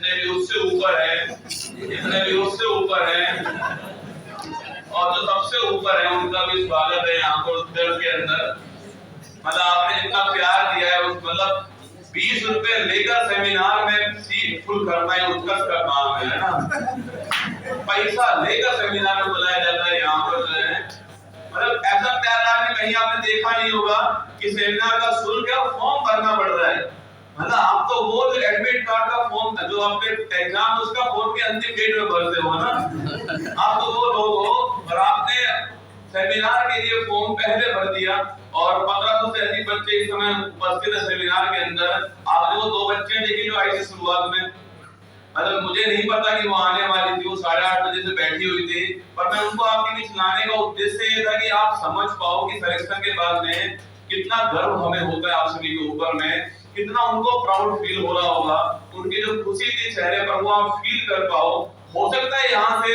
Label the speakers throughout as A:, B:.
A: जितने भी उससे ऊपर है, जितने भी उससे ऊपर है, और जो सबसे ऊपर है उनका भी स्वागत है यहाँ पर उत्कर्ष के अंदर। मतलब आपने जितना प्यार दिया है, उस मतलब 20 रुपए लेकर सेमिनार में सीट फुल करना ही उत्कर्ष का काम है ना। पैसा लेकर सेमिनार में बुलाया जाता है यहाँ पर जो है। मतलब ऐसा प्यार आपने कहीं आपने देखा नहीं होगा कि सेमिनार का शुल्क है फॉर्म भरना पड़ रहा है। मतलब आप तो वो जो एडमिट कार्ड का फॉर्म जो आपके एग्जाम उसका फॉर्म के अंतिम डेट में भरते हो ना, आप तो वो लोग हो, और आपने सेमिनार के लिए फॉर्म पहले भर दिया और 1500 से अधिक बच्चे इस समय उपस्थित है सेमिनार के अंदर। आपने वो 2 बच्चे देखे जो आई थी शुरुआत में, मतलब मुझे नहीं पता कि वो आने वाली थी, वो 8:30 बजे से बैठी हुई थी, पर मैं उनको आपके बीच लाने का उद्देश्य ये था कि आप समझ पाओ कि सिलेक्शन के बाद में कितना गर्व हमें होता है आप सभी के ऊपर में, कितना उनको प्राउड फील हो रहा होगा, उनकी जो खुशी थी चेहरे पर वो आप फील कर पाओ। हो सकता है यहाँ से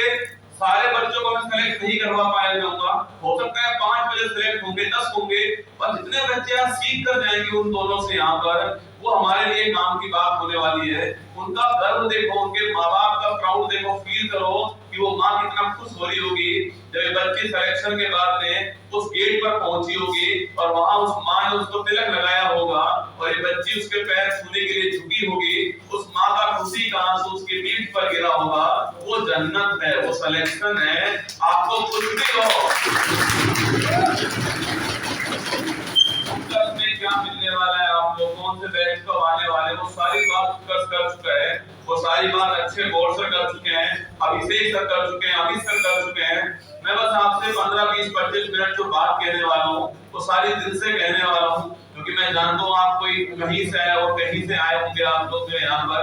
A: सारे बच्चों को मैं सेलेक्ट नहीं करवा पाया जाऊंगा, हो सकता है 5 बजे सेलेक्ट होंगे, 10 होंगे, पर जितने बच्चे यहाँ सीख कर जाएंगे उन दोनों से यहाँ पर, वो हमारे लिए काम की बात होने वाली है। उनका गर्व देखो, उनके माँ बाप का प्राउड देखो, फील करो कि वो माँ कितना खुश हो रही होगी जब बच्ची सिलेक्शन के बाद में उस गेट पर पहुंची होगी और वहां उस माँ ने उसको तिलक लगाया होगा और ये बच्ची उसके पैर छूने के लिए झुकी होगी, उस माँ का खुशी का आंसू उसकी पीठ पर गिरा होगा। वो जन्नत है, वो सिलेक्शन है। आपको कुछ भी हो में क्या मिलने वाला है, आप लोग कौन से बैच को आने वाले, वो सारी बात उत्कर्ष कर चुका है, वो सारी बात अच्छे बोर्ड सर कर चुके हैं, अभिषेक सर कर चुके हैं, अमित सर कर चुके हैं। मैं बस आपसे 15, 20, 25 मिनट जो बात कहने वाला हूँ वो सारी दिल से कहने वाला हूँ, क्योंकि मैं जानता हूँ आप कोई कहीं से आए और कहीं से आए होंगे आप लोग जो यहाँ पर।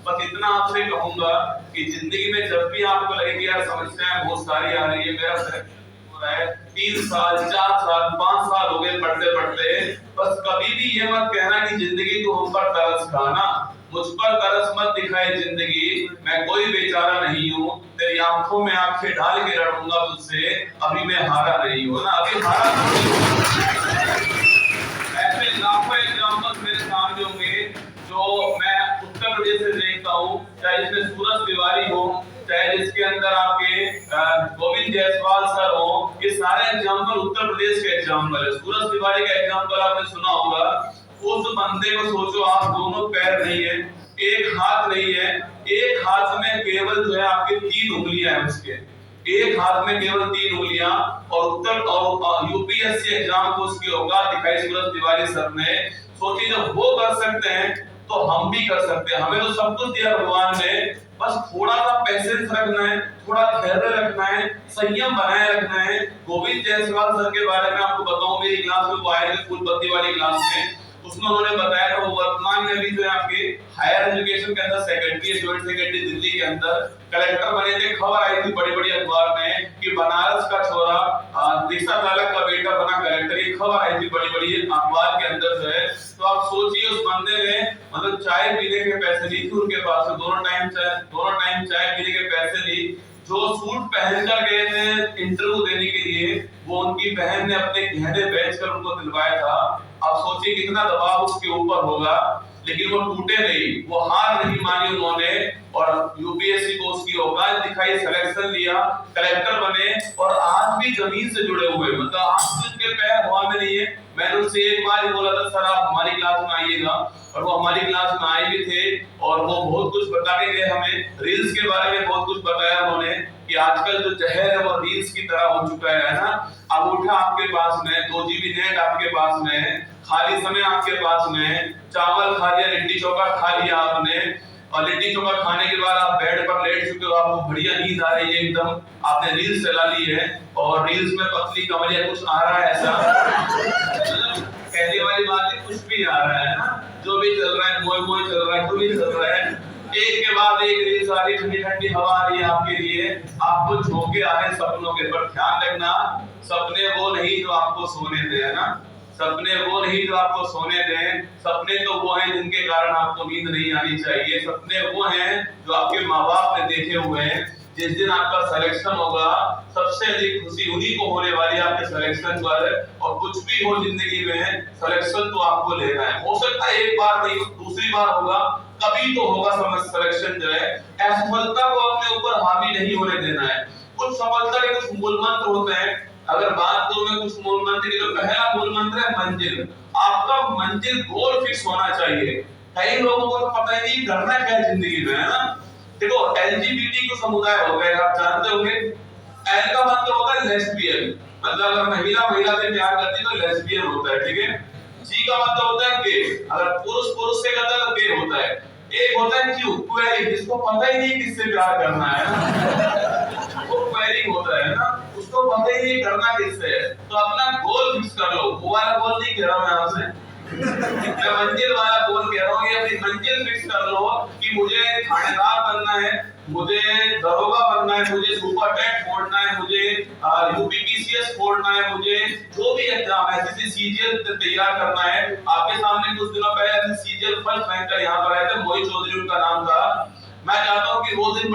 A: बस इतना आपसे कहूंगा कि जिंदगी में जब भी आपको लगे कि यार समस्याएं बहुत सारी आ रही है, मेरा हो रहा है 3 साल 4 साल 5 साल हो गए पढ़ते पढ़ते, बस कभी भी ये मत कहना कि जिंदगी तू हम पर तरस खाना, मुझ पर तरस मत दिखाए जिंदगी, मैं कोई बेचारा नहीं हूँ, तेरी आंखों में आंखें डाल के लड़ूंगा तुझसे, अभी मैं हारा नहीं हूँ ना, अभी हारा नहीं हूँ। ऐसे लाखों एग्जाम्पल मेरे सामने होंगे जो मैं उत्तर प्रदेश से देखता हूँ, चाहे इसमें सूरज तिवारी हो, चाहे जिसके अंदर आपके गोविंद जायसवाल सर हो, ये सारे एग्जाम्पल उत्तर प्रदेश के एग्जाम्पल है। सूरज तिवारी का एग्जाम्पल आपने सुना होगा। उस बंदे को सोचो, आप दोनों पैर नहीं है, एक हाथ नहीं है, एक हाथ में केवल जो है आपके 3 उंगलियां हैं उसके, एक हाथ में केवल 3 उंगलियां, और उत्तर और यूपीएससी एग्जाम को उसकी औकात दिखाई सूरज तिवारी सर ने। सोचिए जब वो कर सकते हैं तो हम भी कर सकते हैं। हमें तो सब कुछ दिया भगवान ने, बस थोड़ा सा पेशेंस रखना है, थोड़ा धैर्य रखना है, संयम बनाए रखना है। गोविंद जायसवाल सर के बारे में आपको बताऊं, मेरी क्लास में वो आए थे फूल बत्ती वाली क्लास में, उसमें उन्होंने बताया था वो वर्तमान में भी जो है आपके हायर एजुकेशन के अंदर सेक्रेटरी, जॉइंट सेक्रेटरी दिल्ली के अंदर कलेक्टर बने थे। खबर आई थी बड़ी बड़ी अखबार में कि बनारस का छोरा रिक्शा चालक का बेटा बना कलेक्टर, ये खबर आई थी बड़ी बड़ी अखबार के अंदर जो है। तो आप सोचिए उस बंदे ने मतलब चाय पीने के पैसे ली थी उनके पास से, दोनों टाइम चाय पीने के पैसे ली। जो सूट पहनकर गए थे इंटरव्यू देने के लिए, वो उनकी बहन ने अपने गहने बेचकर उनको दिलवाया था। आप सोचिए कितना दबाव उसके ऊपर होगा, लेकिन वो टूटे नहीं, वो हार नहीं मानी उन्होंने, और यूपीएससी को उसकी औकात दिखाई, सिलेक्शन लिया, कलेक्टर बने, और आज भी जमीन से जुड़े हुए, मतलब आज भी उनके पैर हवा में नहीं है। मैंने उनसे एक बार ही बोला था सर आप हमारी क्लास में आइएगा, और वो हमारी क्लास में आए भी थे, और वो बहुत कुछ बता के गए हमें, रील्स के बारे में बहुत कुछ बताया उन्होंने कि आजकल जो जहर है वो रील्स की तरह हो चुका है ना। अंगूठा आपके पास में, 2 GB नेट आपके पास में, खाली समय आपके पास में, चावल खा लिया, लिट्टी चोखा खा लिया आपने, और लिट्टी चोखा खाने के बाद आप बेड पर लेट चुके हो, आपको बढ़िया नींद आ रही है एकदम, आपने रील्स चला ली है, और रील्स में पतली कमरिया कुछ आ रहा है ऐसा, कहने वाली बात है कुछ भी आ रहा है ना, जो भी चल रहा है, मोय चल रहा है, जो भी चल रहा है, एक के बाद एक रील्स आ रही, ठंडी ठंडी हवा आ रही है आपके लिए, आपको झोंके आ रहे सपनों के। पर ध्यान रखना, सपने वो नहीं जो आपको सोने दे, है ना, सपने वो नहीं जो आपको सोने दें, सपने तो वो हैं जिनके कारण आपको नींद नहीं आनी चाहिए, सपने वो हैं जो आपके माँ बाप ने देखे हुए हैं। जिस दिन आपका सिलेक्शन होगा, सबसे अधिक खुशी उन्हीं को होने वाली है आपके सिलेक्शन पर, और कुछ भी हो जिंदगी में सिलेक्शन तो आपको लेना है। हो सकता है एक बार नहीं, दूसरी बार होगा, तभी तो होगा समझ सिलेक्शन जो है। असफलता को अपने ऊपर हावी नहीं होने देना है। कुछ सफलता के कुछ मूल मंत्र होते हैं। अगर बात करूं मैं कुछ मूल मंत्र की, तो पहला मूल मंत्र है मंजिल। आपका मंजिल गोल फिक्स होना चाहिए। कई लोगों को तो पता ही नहीं करना क्या है जिंदगी में, है ना। देखो एलजीबीटी को समुदाय होता है, आप जानते होंगे। एल का मतलब होता है लेस्बियन, मतलब अगर महिला महिला से प्यार करती है तो लेस्बियन होता है, ठीक है। जी का मतलब होता है गे, अगर पुरुष पुरुष से करता है तो गे होता है। एक होता है क्यू, क्वेरी, जिसको पता ही नहीं किससे प्यार करना है ना, वो क्वेरी होता है ना, उसको पता ही नहीं करना किससे है। तो अपना गोल फिक्स कर लो। वो वाला गोल नहीं कह रहा मैं आपसे, मैं मंजिल वाला गोल कह रहा हूँ। ये अपनी मंजिल फिक्स कर लो कि मुझे थानेदार बनना है, मुझे दरोगा बनना है, मुझे सुपरटेंडेंट फोड़ना है, मुझे यूपीपीसीएस फोड़ना है, मुझे जो भी एग्जाम है एसएससी सीजीएल तैयार करना है। आपके सामने कुछ दिनों पहले एसएससी सीजीएल फर्स्ट रैंक का यहाँ पर आए थे, मोहित चौधरी उनका नाम था। मैं चाहता हूँ कि वो दिन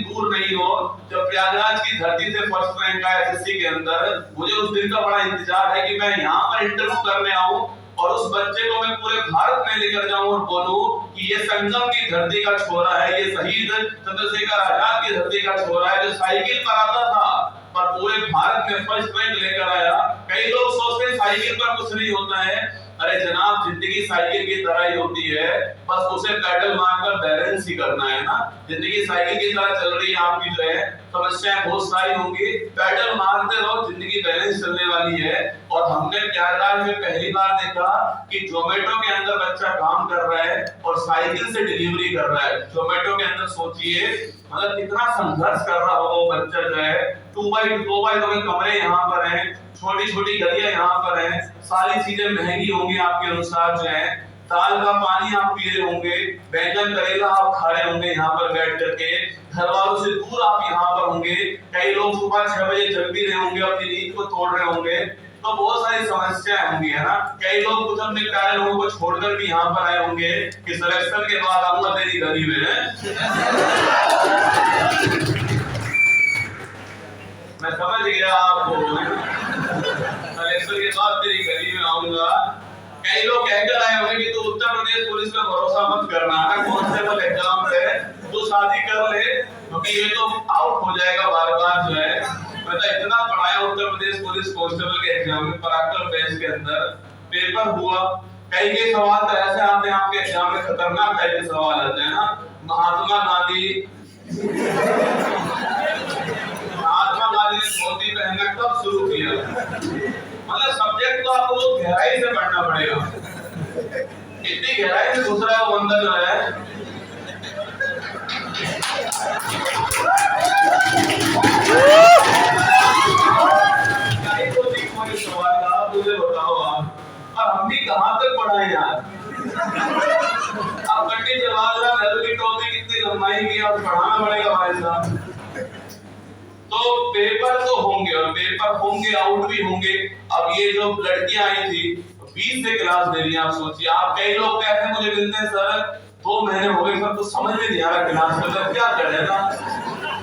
A: दूर नहीं हो जब प्रयागराज की धरती से फर्स्ट रैंक का एसएससी के अंदर। मुझे उस दिन का बड़ा इंतजार है कि मैं यहाँ पर इंटरव्यू करने आऊँ और उस बच्चे को मैं पूरे भारत में लेकर जाऊं और बोलूं कि ये संगम की धरती का छोरा है, ये शहीद चंद्रशेखर आजाद की धरती का छोरा है, जो साइकिल पर आता था पर पूरे भारत में फर्स्ट रैंक लेकर आया। कई लोग सोचते हैं साइकिल पर कुछ नहीं होता है। अरे जनाब, जिंदगी साइकिल की तरह ही होती है, बस उसे पेडल मारकर बैलेंस ही करना है ना। जिंदगी साइकिल की तरह चल रही है आपकी, जो है समस्याएं बहुत सारी होंगी, पेडल मारते रहो, जिंदगी बैलेंस चलने वाली है। और हमने प्रयागराज में पहली बार देखा कि जोमेटो के अंदर बच्चा काम कर रहा है और साइकिल से डिलीवरी कर रहा है। जोमेटो के अंदर सोचिए मतलब कितना संघर्ष कर रहा होगा वो बच्चा, जो है 2x2 के कमरे यहाँ पर हैं, छोटी छोटी गलियां यहाँ पर हैं, सारी चीजें महंगी होंगी आपके अनुसार, जो है ताल का पानी आप पी रहे होंगे, बैंगन करेला आप खा रहे होंगे यहाँ पर बैठ करके, घर वालों से दूर आप यहाँ पर होंगे। कई लोग सुबह 6 बजे जग भी रहे होंगे, अपनी नींद को तोड़ रहे होंगे। तो बहुत सारी समस्याएं होंगी, है ना। कई लोग कुछ अपने प्यारे लोगों को छोड़कर भी यहाँ पर आए होंगे कि सिलेक्शन के बाद आऊंगा तेरी गली में। मैं समझ गया आपको, सिलेक्शन के बाद तेरी गली में आऊंगा। कई लोग कहकर आए होंगे कि तू उत्तर प्रदेश पुलिस पे भरोसा मत करना है, कांस्टेबल एग्जाम है, तू शादी कर ले क्योंकि ये तो आउट हो जाएगा बार बार, जो है। मतलब इतना पढ़ाया उत्तर प्रदेश पुलिस कांस्टेबल के एग्जाम में, पराक्रम बेस के अंदर पेपर हुआ। कई के सवाल तो ऐसे आते हैं आपके एग्जाम में, खतरनाक टाइप के सवाल आते हैं ना। महात्मा गांधी ने धोती पहनना कब शुरू किया? मतलब सब्जेक्ट तो आपको बहुत गहराई से पढ़ना पड़ेगा, इतनी गहराई से घुस रहा है वो अंदर, जो है। सवाल था, मुझे बताओ आप, और हम भी कहां तक पढ़ाए यार। अब पंडित जवाहरलाल नेहरू की टोपी कितनी लंबाई की, अब पढ़ाना पड़ेगा भाई साहब। तो पेपर तो होंगे और पेपर होंगे, आउट भी होंगे। अब ये जो लड़कियां आई थी 20 से क्लास दे रही, आप सोचिए। आप कई लोग कहते हैं मुझे मिलते हैं सर 2 महीने हो गए सर, तो समझ में नहीं आ रहा क्लास मतलब क्या करें ना।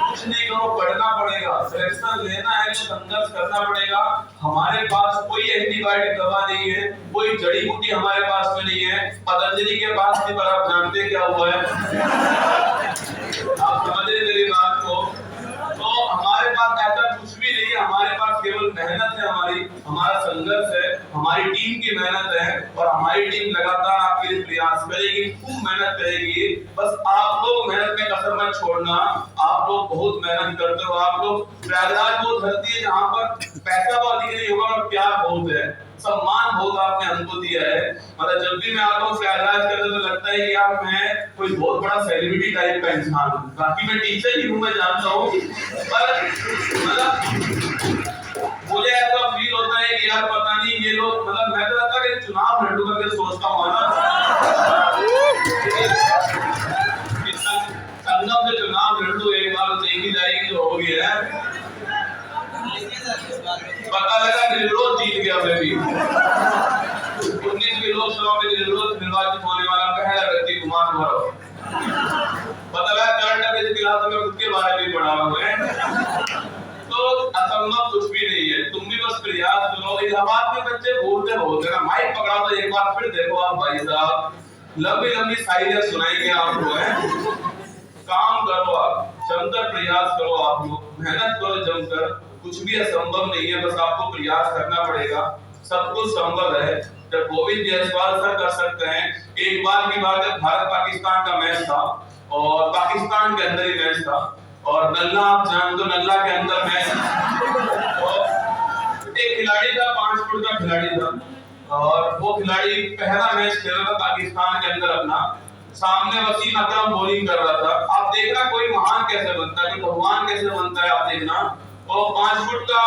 A: कुछ नहीं करो, पढ़ना पड़ेगा, सिलेक्शन लेना है तो संघर्ष करना पड़ेगा। हमारे पास कोई एंटीबायोटिक दवा नहीं है, कोई जड़ी बूटी हमारे पास में नहीं है। पतंजलि के पास थी, पर आप जानते क्या हुआ है, आप समझ रहे मेरी बात को। तो हमारे पास ऐसा कुछ भी नहीं है, हमारे पास केवल मेहनत है, हमारा संघर्ष है, हमारी टीम की मेहनत है। और हमारी टीम लगातार आपके लिए प्रयास करेगी, खूब मेहनत करेगी। बस आप लोग मेहनत में कसर मत छोड़ना। आप लोग बहुत मेहनत करते हो, आप लोग। प्रयागराज वो धरती है जहाँ पर पैसा तो अधिक नहीं होगा और प्यार बहुत है, सम्मान बहुत आपने हमको दिया है। मतलब जब भी मैं आता हूँ प्रयागराज करते तो लगता है कि यार मैं कोई बहुत बड़ा सेलिब्रिटी टाइप का इंसान हूँ। बाकी मैं टीचर ही हूँ, मैं जानता हूँ, पर मतलब मुझे ऐसा फील होता है कि यार पता नहीं ये लोग, मतलब मैं तो लगता है कि चुनाव लड़ू करके सोचता हूँ ना, संगम से चुनाव लड़ू एक बार देखी जाएगी जो होगी है। पता लगा निर्विरोध जीत गया मैं भी। 19वीं लोकसभा में निर्विरोध निर्वाचित होने वाला पहला व्यक्ति कुमार गौरव। पता लगा करंट अफेयर्स की क्लास में खुद के बारे में पढ़ा हुआ है। तो असंभव कुछ भी नहीं है, तुम भी बस प्रयास करो। इलाहाबाद में बच्चे बोलते बहुत है ना, माइक पकड़ा तो एक बार फिर देखो आप भाई साहब, लंबी लंबी शायरियां सुनाएंगे आपको है। काम करो, आप जमकर प्रयास करो, आप लोग मेहनत करो जमकर, कुछ भी असंभव नहीं है, बस आपको प्रयास करना पड़ेगा, सब कुछ संभव है। जब गोविंद जायसवाल सर कर सकते हैं, एक बार की बात है, भारत पाकिस्तान का मैच था और पाकिस्तान के अंदर ही मैच था और नल्ला, आप जानते हो नल्ला के अंदर मैच, और एक खिलाड़ी था 5 फुट का खिलाड़ी था और वो खिलाड़ी पहला मैच खेल रहा था पाकिस्तान के अंदर अपना, सामने वसीम अकरम बॉलिंग कर रहा था। आप देखना कोई महान कैसे बनता है, कोई भगवान कैसे बनता है, आप देखना। और 5 फुट का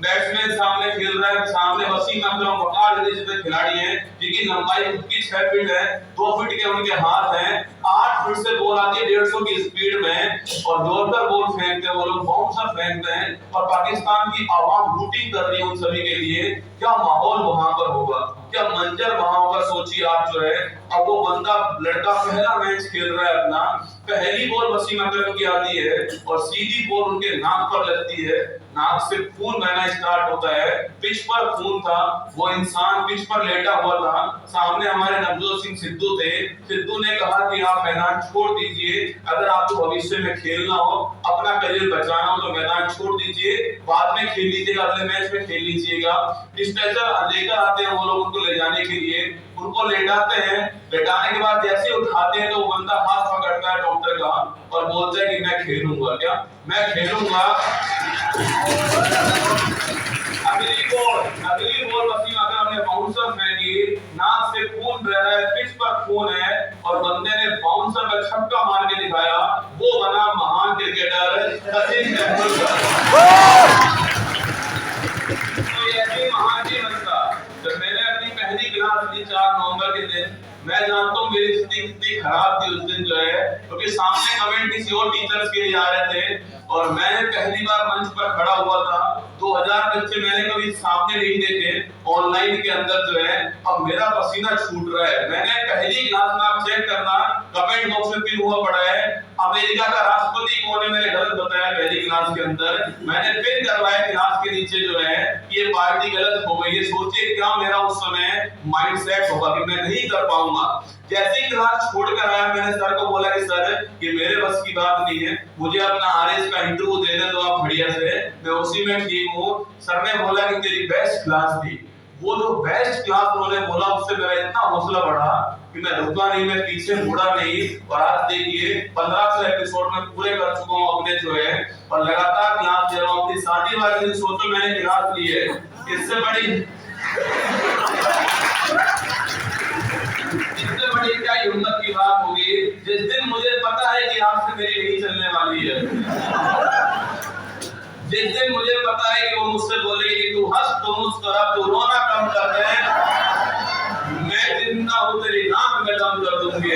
A: बैट्समैन सामने खेल रहा है, सामने वसीम अकरम वकार जैसे खिलाड़ी हैं जिनकी लंबाई उनकी 6 फीट है, 2 फीट के उनके हाथ हैं, 8 फीट से बॉल आती है 150 की स्पीड में और जोरदार बॉल फेंकते हैं वो लोग, बाउंसर फेंकते हैं और पाकिस्तान की आवाम हूटिंग कर रही है उन सभी के लिए। क्या माहौल वहां पर होगा, क्या मंजर वहां होगा, सोचिए आप जो है। अब वो बंदा लड़का पहला मैच खेल रहा है अपना, पहली बॉल वसीम अकरम की आती है और सीधी बॉल उनके नाक पर लगती है, नाक से खून बहना स्टार्ट होता है, पिच पर खून था, वो इंसान पिच पर लेटा हुआ था, सामने हमारे नवजोत सिंह सिद्धू थे। सिद्धू ने कहा कि आप मैदान छोड़ दीजिए, अगर आपको भविष्य में खेलना हो, अपना करियर बचाना हो तो मैदान छोड़ दीजिए, बाद में खेल लीजिएगा, अगले मैच में खेल लीजिएगा। स्ट्रेचर लेकर आते हैं वो लोग उनको ले जाने के लिए, उनको लेटाते हैं, लेटाने के बाद जैसे उठाते हैं तो वो बंदा हाथ पकड़ता है डॉक्टर का और बोलता है कि मैं खेलूंगा, क्या मैं खेलूंगा। अगली बॉल वसीम अकरम ने बाउंसर फेंकी, नाक से खून बह रहा है, पिच पर खून है और बंदे ने बाउंसर का छक्का मार के दिखाया, वो बना महान क्रिकेटर सचिन तेंदुलकर। तो ऐसे महान जी बनता। जब मैंने अपनी पहली क्लास ली 4 नवंबर के दिन, मैं जानता हूँ मेरी स्थिति कितनी खराब थी उस दिन जो है, क्योंकि सामने कमेंट किसी और टीचर्स के लिए आ रहे थे और मैंने पहली बार मंच पर खड़ा हुआ था। 2000 बच्चे मैंने कभी सामने नहीं देखे ऑनलाइन के अंदर जो है, अब मेरा पसीना छूट रहा है। मैंने पहली क्लास में, आप चेक करना कमेंट बॉक्स में पिन हुआ पड़ा है, अमेरिका का राष्ट्रपति कौन है मैंने गलत बताया पहली क्लास के अंदर, मैंने पिन करवाया क्लास के नीचे जो है ये पार्टी गलत हो गई है। सोचिए क्या मेरा उस समय माइंडसेट होगा कि मैं नहीं कर पाऊंगा। जैसे ही क्लास छोड़कर आया, मैंने सर को बोला कि सर ये मेरे बस की बात नहीं है, मुझे अपना आरएस का इंटरव्यू देने दो आप बढ़िया से, मैं उसी में ठीक हूँ। सर ने बोला कि तेरी बेस्ट क्लास थी। वो जो बेस्ट क्लास उन्होंने बोला उससे मेरा इतना हौसला बढ़ा कि मैं रुका नहीं, मैं पीछे मुड़ा नहीं और आज देखिए 1500 एपिसोड में पूरे कर चुका हूँ अपने जो है और लगातार क्लास दे रहा हूँ। अपनी शादी वाले दिन सोचो मैंने क्लास ली है, इससे बड़ी क्या हिम्मत की बात होगी जिस दिन मुझे पता है कि आपसे मेरी नहीं चलने वाली है, जिस दिन मुझे पता है कि वो मुझसे बोलेगी कि तू हंस, तू मुस्कुरा, तू रोना कम कर दे, मैं जिंदा हूँ तेरी नाक में दम कर दूंगी।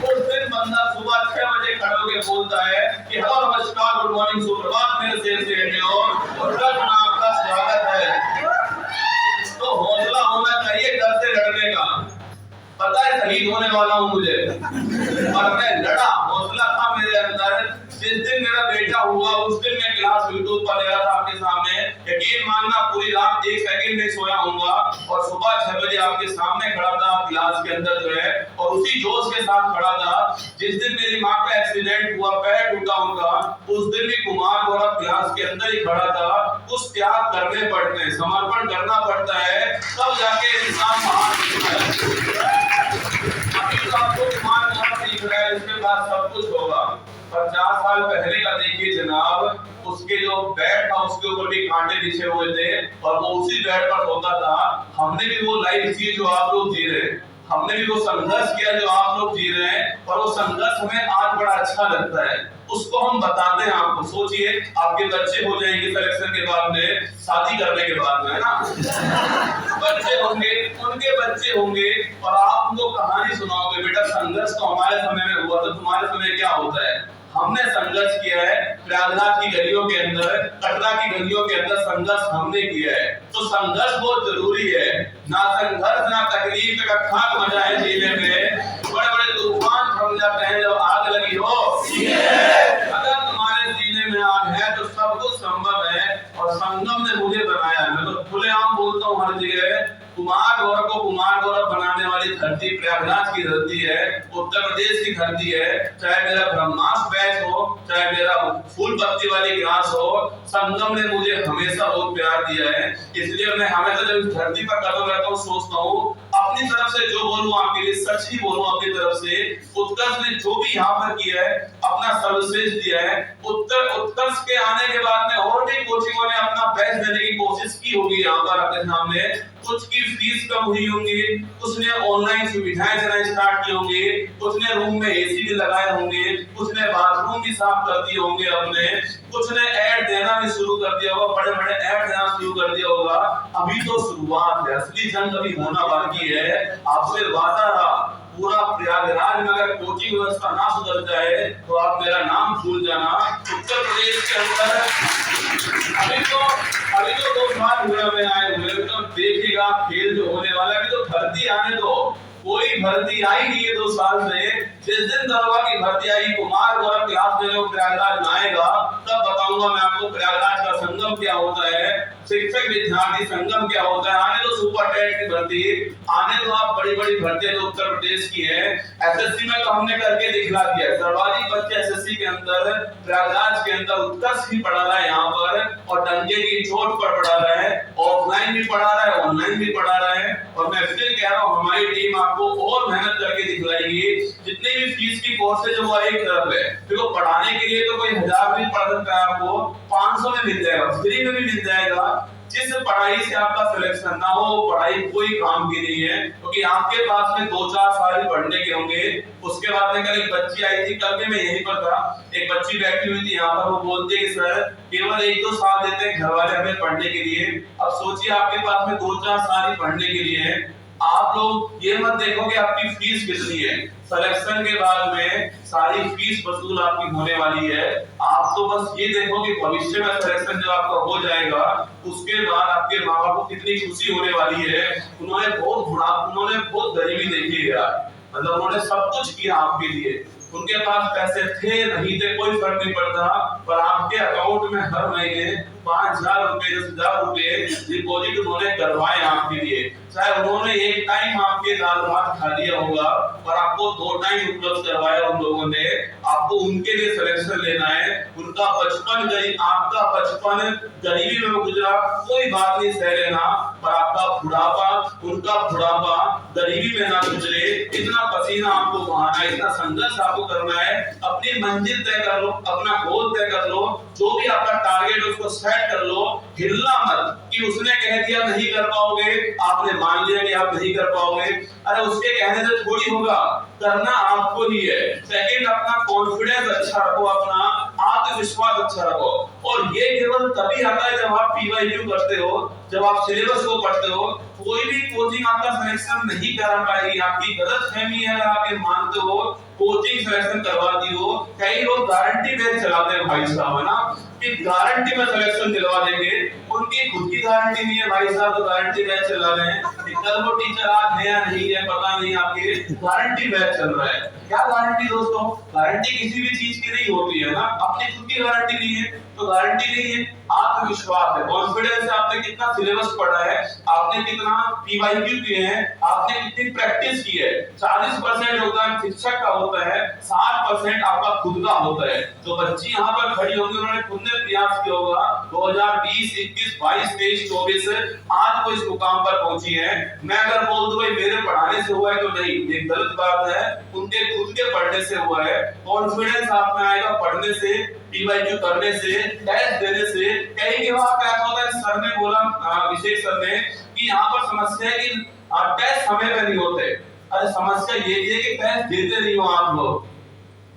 A: उस दिन बंदा सुबह 6 बजे खड़े होकर बोलता है कि हेलो नमस्कार गुड मॉर्निंग सुप्रभात मेरे शेर से और कल आपका स्वागत है। तो हौसला होना चाहिए डर से लड़ने का। पता है शहीद होने वाला हूँ मुझे, और मैं लड़ा, हौसला था मेरे अंदर। जिस दिन मेरा बेटा हुआ उस दिन मैं क्लास यूट्यूब पर ले रहा था आपके सामने, यकीन मानना पूरी रात 1 सेकंड नहीं सोया होऊंगा और सुबह 6 बजे आपके सामने खड़ा था क्लास के अंदर जो है और उसी जोश के साथ खड़ा था। जिस दिन मेरी माँ का एक्सीडेंट हुआ, पैर टूटा उनका, उस दिन भी कुमार गौरव क्लास के अंदर ही खड़ा था। कुछ त्याग करने पड़ते हैं, समर्पण करना पड़ता है, तब जाके इंसान महान होता है। अभी तो आपको कुमार गौरव दिख रहा है, इसके बाद सब कुछ होगा। 50 साल पहले का देखिए जनाब, उसके जो बेड था उसके ऊपर भी कांटे बिछे हुए थे और वो उसी बेड पर सोता था। हमने भी वो लाइफ जी जो आप लोग जी रहे हैं, हमने भी वो संघर्ष किया जो आप लोग जी रहे हैं और वो संघर्ष हमें आज बड़ा अच्छा लगता है, उसको हम बताते हैं आपको। सोचिए आपके बच्चे हो जाएंगे सिलेक्शन के बाद में, शादी करने के बाद में, है ना, बच्चे होंगे, उनके बच्चे होंगे और आप उनको कहानी सुनाओगे, बेटा संघर्ष तो हमारे समय में हुआ था, तुम्हारे समय क्या होता है। हमने संघर्ष किया है, प्रयागराज की गलियों के अंदर, कटरा की गलियों के अंदर संघर्ष हमने किया है। तो संघर्ष बहुत जरूरी है। ना संघर्ष ना तकलीफ का खाक मजा है जीने में। बड़े बड़े तूफान थम जाते हैं जब आग लगी हो। अगर तुम्हारे सीने में आग है तो सब कुछ संभव है और संगम ने मुझे बनाया है। मैं तो खुलेआम बोलता हूँ हर जगह, कुमार गौरव को कुमार गौरव बनाने वाली धरती प्रयागराज की धरती है, उत्तर प्रदेश की धरती है, चाहे मेरा ब्रह्मास्त्र बैच हो, चाहे मेरा फूल पत्ती वाली ग्रास हो, संगम ने मुझे हमेशा बहुत प्यार दिया है। इसलिए मैं हमेशा जब इस धरती पर कदम रखता हूँ सोचता हूँ अपनी तरफ से जो बोलूं आपके लिए सच ही बोलूं अपनी तरफ से। उत्कर्ष ने जो भी यहाँ पर किया है अपना सर्वश्रेष्ठ दिया है। उत्कर्ष के आने के बाद में और भी कोचिंगों ने अपना बेस्ट देने की कोशिश की होगी यहाँ पर आपके सामने। कुछ की फीस कम हुई होंगी, कुछ ने ऑनलाइन सुविधाएं देना स्टार्ट की होंगी, कुछ ने रूम में एसी भी लगाए होंगे, कुछ ने बाथरूम भी साफ कर दिए होंगे अपने, कुछ ने ऐड देना भी शुरू कर दिया होगा, बड़े बड़े ऐड देना शुरू कर दिया होगा। अभी तो शुरुआत है, असली जंग अभी होना बाकी है। आपसे वादा रहा पूरा प्रयागराज में अगर कोचिंग व्यवस्था ना सुधर जाए तो आप मेरा नाम भूल जाना। उत्तर प्रदेश के अंदर अभी तो 2 साल हुए हमें आए हुए, तो देखिएगा खेल जो होने वाला है। अभी तो भर्ती आने दो, कोई भर्ती आई नहीं है 2 साल से। जिस दिन दरोगा की भर्ती आई, कुमार गौरव क्लास लेने को प्रयागराज में आएगा, तब बताऊंगा मैं आपको प्रयागराज का संगम क्या होता है, शिक्षक विद्यार्थी संगम क्या होता है। आने तो सुपर टेट की भर्ती, आने तो आप बड़ी बड़ी भर्तियां जो उत्तर प्रदेश की है। एसएससी में तो हमने करके दिखला दिया, सर्वाधिक बच्चे एसएससी के अंदर प्रयागराज के अंदर उत्कर्ष भी पढ़ा रहा है यहाँ पर, और डंके की चोट पर पढ़ा रहा है, ऑफलाइन भी पढ़ा रहा है, ऑनलाइन भी पढ़ा रहा है। और मैं फिर कह रहा हूँ हमारी टीम आपको और मेहनत करके दिखलाएगी। जितनी भी फीस की कोर्सेज है वो एक तरफ है, देखो पढ़ाने के लिए तो कोई 1000 भी पढ़ सकता है, आपको 500 में मिल जाएगा, फ्री में भी मिल जाएगा। जिस पढ़ाई से आपका सिलेक्शन ना हो वो पढ़ाई कोई काम की नहीं है, क्योंकि आपके पास में 2-4 साल पढ़ने के होंगे। उसके बाद में कल एक बच्ची आई थी, कल भी मैं यहीं पर था, एक बच्ची बैठी हुई थी यहाँ पर, वो बोलती है सर केवल 1-2 साल देते हैं घर वाले हमें पढ़ने के लिए। अब सोचिए आपके पास में 2-4 साल ही पढ़ने के लिए है। आप लोग ये मत देखो कि आपकी फीस कितनी है, सिलेक्शन के बाद में सारी फीस वसूल आपकी होने वाली है। आप तो बस ये देखो कि भविष्य में सिलेक्शन जब आपका हो जाएगा उसके बाद आपके माँ बाप को कितनी खुशी होने वाली है। उन्होंने बहुत गरीबी देखी है यार, मतलब उन्होंने सब कुछ किया आपके लिए। उनके पास पैसे थे नहीं थे कोई फर्क नहीं पड़ता, पर आपके अकाउंट में हर महीने 5000 रुपए 10,000 रुपए डिपॉजिट उन्होंने करवाए आपके लिए। चाहे उन्होंने एक टाइम आपके दाल भात खा लिया होगा, पर आपको 2 टाइम उपलब्ध करवाया उन लोगों ने। आपको उनके लिए सिलेक्शन लेना है। उनका बचपन गरीब, आपका बचपन गरीबी में गुजरा कोई बात नहीं सह लेना, पर आपका बुढ़ापा, उनका बुढ़ापा गरीबी में ना गुजरे। इतना पसीना आपको बहाना है, इतना संघर्ष आपको करना है। अपनी मंजिल तय कर लो, अपना गोल तय कर लो, जो भी आपका टारगेट उसको सेट कर लो। हिलना मत कि उसने कह दिया नहीं कर पाओगे, आपने मान लिया कि आप नहीं कर पाओगे। अरे उसके कहने से थोड़ी होगा, करना आपको ही है। सेकंड, अपना कॉन्फिडेंस अच्छा रखो, अपना आत्मविश्वास अच्छा रखो। और ये केवल तभी आता है जब आप पीवाईक्यू करते हो, जब आप सिलेबस को पढ़ते हो। कोई भी कोचिंग आपका सिलेक्शन नहीं करा पाएगी, आपकी गलतफहमी है अगर आप ये मानते हो कोचिंग सिलेक्शन करवाती हो। कई लोग गारंटी बैच चलाते हैं भाई साहब, है ना, कि गारंटी में सिलेक्शन दिलवा देंगे। उनकी खुद की गारंटी नहीं है भाई साहब, तो गारंटी बैच चला रहे हैं। कल वो टीचर आज है या नहीं है पता नहीं, आपके गारंटी बैच चल रहा है। क्या गारंटी दोस्तों, गारंटी किसी भी चीज की नहीं होती है ना, अपनी खुद की गारंटी नहीं है तो गारंटी नहीं है। आत्मविश्वास है, कॉन्फिडेंस है, आपने कितना सिलेबस पढ़ा है, आपने कितना पीवाईक्यू किए हैं, आपने कितनी प्रैक्टिस की है। 40% योगदान शिक्षक का होता है, 60% आपका खुद का होता है। जो बच्ची यहाँ पर खड़ी होगी उन्होंने खुद ने प्रयास किया होगा। 2020, 21, 22, 23, 24 आज वो इस मुकाम पर पहुंची है। मैं अगर बोल दूं भाई मेरे पढ़ाने से हुआ है तो नहीं, ये गलत बात है। उनके खुद के पढ़ने से हुआ है। कॉन्फिडेंस आप में आएगा पढ़ने से, पीवाईक्यू करने से, टेस्ट देने से। कई बार क्या होता है, सर ने बोला, अभिषेक सर ने, कि यहाँ पर समस्या है कि टेस्ट समय पे नहीं होते। अरे समस्या ये है कि टेस्ट देते नहीं हो आप लोग,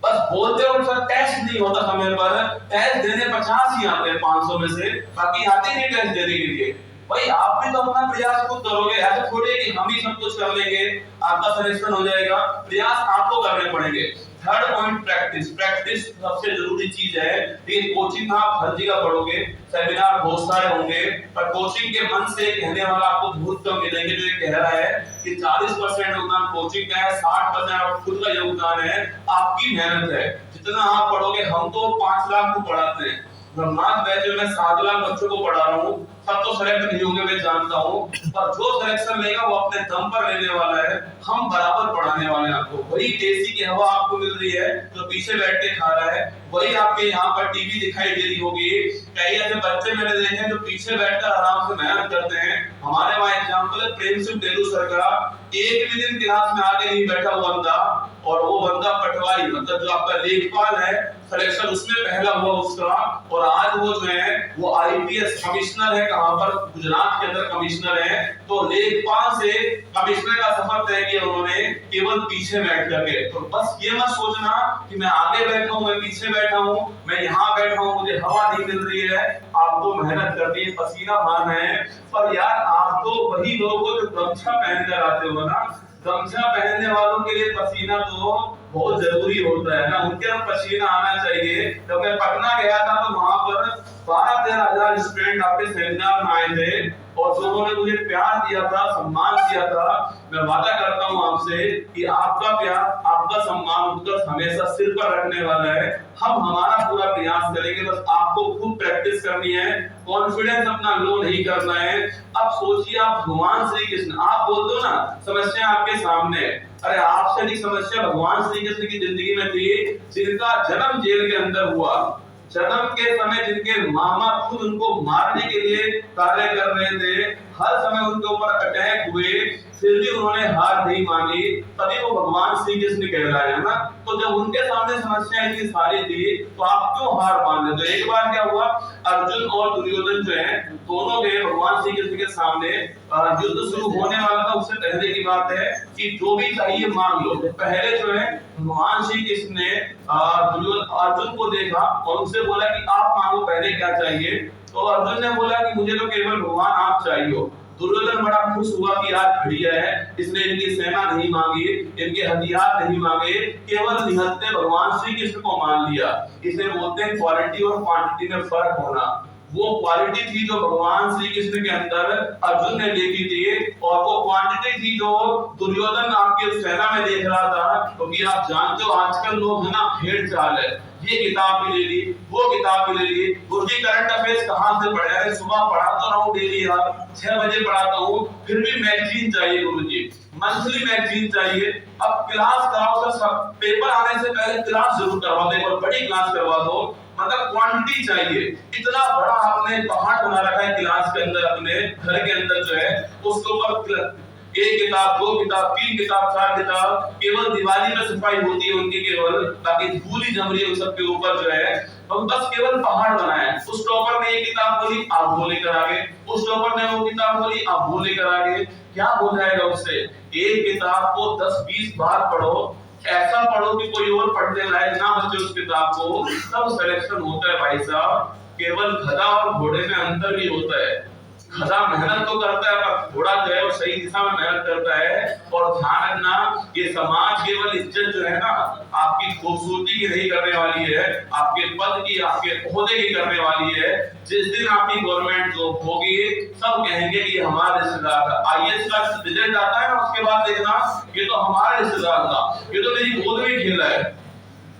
A: बस बोलते हो सर टेस्ट नहीं होता समय पर। टेस्ट देने 50 ही आते हैं 500 में से, बाकी आते नहीं टेस्ट देने के लिए। भाई आप भी तो अपना प्रयास खुद करोगे, ऐसे थोड़ी कि हम ही सब कुछ कर लेंगे आपका सिलेक्शन हो जाएगा। प्रयास आपको करने पड़ेंगे। Third point, practice. प्रैक्टिस सबसे जरूरी चीज है। लेकिन कोचिंग आप हर जगह पढ़ोगे, सेमिनार बहुत सारे होंगे, पर कोचिंग के मन से कहने वाला आपको बहुत कम मिलेंगे। जो ये कह रहा है कि 40% योगदान कोचिंग का है, 60% आपका खुद का योगदान है, आपकी मेहनत है। जितना आप पढ़ोगे, हम तो 5 लाख को पढ़ाते हैं, ब्रह्मांड बैच में 7 लाख बच्चों को पढ़ा रहा हूँ, सब तो सेलेक्ट नहीं होंगे मैं जानता हूँ, पर जो सिलेक्शन लेगा वो अपने दम पर लेने वाला है। हम बराबर पढ़ाने वाले हैं आपको। वही एसी की हवा आपको मिल रही है जो पीछे बैठ के खा रहा है, वही आपके यहाँ पर टीवी दिखाई दे रही होगी। कई ऐसे बच्चे मैंने देखे हैं जो पीछे बैठकर आराम से मेहनत करते हैं। हमारे वहाँ एग्जाम्पल है प्रेम सिंह टेलू सर का। एक भी दिन क्लास में आगे नहीं बैठा वो बंदा, और वो बंदा पटवारी मतलब जो आपका लेखपाल है, सिलेक्शन उसमें पहला हुआ उसका। और आज वो जो है वो आईपीएस कमिश्नर है, कहां पर, गुजरात के अंदर कमिश्नर है। तो लेखपाल से कमिश्नर का सफर तय किया उन्होंने केवल पीछे बैठ करके। तो बस ये मत सोचना कि मैं आगे बैठा हूं, मैं पीछे बैठा हूं, मैं यहाँ बैठा हूं, मुझे हवा नहीं मिल रही है। आपको मेहनत करनी है, पसीना बहाना है। पर यार आप तो वही लोग हो जो गमछा पहनकर आते हो ना। गमछा पहनने वालों के लिए पसीना तो बहुत जरूरी होता है ना, उनके अंदर पसीना आना चाहिए। जब मैं पटना गया था तो वहां पर 12-13 हजार स्टूडेंट आपके सेमिनार में आए थे, और जो उन्होंने मुझे प्यार दिया था, सम्मान दिया था, मैं वादा करता हूं आपसे कि आपका प्यार, आपका सम्मान उत्कर्ष हमेशा सिर पर रखने वाला है। हम हमारा पूरा प्रयास करेंगे, बस आपको खूब प्रैक्टिस करनी है, कॉन्फिडेंस अपना लो नहीं करना है। अब सोचिए आप भगवान श्री कृष्ण, आप बोल दो ना समस्या आपके सामने, अरे आपसे नहीं समस्या भगवान श्री कृष्ण की जिंदगी में थी, जिनका जन्म जेल के अंदर हुआ। जन्म के समय जिनके मामा खुद उनको मारने के लिए कार्य कर रहे थे, हर समय उनके ऊपर अटैक हुए, फिर भी उन्होंने हार नहीं मानी, तभी वो भगवान श्री कृष्ण कहलाए है ना। तो जब उनके सामने समस्या इतनी सारी थी तो आप क्यों हार मान लेते? तो एक बार क्या हुआ, अर्जुन और दुर्योधन जो है दोनों गए भगवान श्री कृष्ण के सामने। युद्ध शुरू होने वाला था, उससे पहले की बात है कि जो भी चाहिए मांग लो। पहले जो है भगवान श्री कृष्ण ने अर्जुन को देखा और उनसे बोला कि आप मांगो पहले क्या चाहिए। तो अर्जुन ने बोला कि मुझे तो केवल भगवान आप चाहिए। दुर्योधन बड़ा खुश हुआ कि यार बढ़िया है, इसने इनकी सेना नहीं मांगी, इनके हथियार नहीं मांगे, केवल निहत्थे भगवान श्री कृष्ण को मान लिया। इसे बोलते हैं क्वालिटी और क्वांटिटी में फर्क होना। वो क्वालिटी थी जो भगवान श्री कृष्ण के अंदर अर्जुन ने देखी थी, और वो क्वांटिटी थी जो दुर्योधन आपके सेना में देख रहा था। क्योंकि आप जानते हो आजकल लोग है ना भेड़ चाल है, ये किताब भी ले ली, वो किताब भी ले ली। गुरुजी करंट अफेयर्स कहाँ से पढ़े? अरे सुबह पढ़ाता रहा हूँ डेली यार, 6 बजे पढ़ाता हूँ, फिर भी मैगजीन चाहिए गुरुजी, मंथली मैगजीन चाहिए। अब क्लास कराओ सर, पेपर आने से पहले क्लास जरूर करवा दो, एक बार बड़ी क्लास करवा दो, मतलब क्वांटिटी चाहिए। इतना बड़ा आपने पहाड़ बना रखा है क्लास के अंदर, अपने घर के अंदर जो है, उसके ऊपर एक किताब, 2 किताब, 3 किताब, 4 किताब, केवल दिवाली में सफाई होती है उनकी केवल, ताकि धूल ही जम रही है उन सबके ऊपर जो है, हम बस केवल पहाड़ बनाए। उस टॉपर ने एक किताब बोली, आप वो लेकर आ गए, उस टॉपर ने वो किताब बोली, आप वो लेकर आ गए। क्या हो जाएगा उससे? एक किताब को 10-20 बार पढ़ो, ऐसा पढ़ो कि कोई और पढ़ने लायक ना बचे उस किताब को, तब सिलेक्शन होता है भाई साहब। केवल गधा और घोड़े में अंतर भी होता है। गधा मेहनत तो करता है पर घोड़ा जो है वो सही दिशा में मेहनत करता है। और ध्यान रखना, ये समाज केवल इज्जत जो है ना आपकी खूबसूरती की नहीं करने वाली है, आपके पद की, आपके ओहदे की करने वाली है। जिस दिन आपकी गवर्नमेंट जॉब होगी, सब कहेंगे कि हमारे रिश्तेदार था। आईएएस का रिजल्ट आता है ना, उसके बाद देखना ये तो हमारे रिश्तेदार था, ये तो मेरी गोद में खेला है।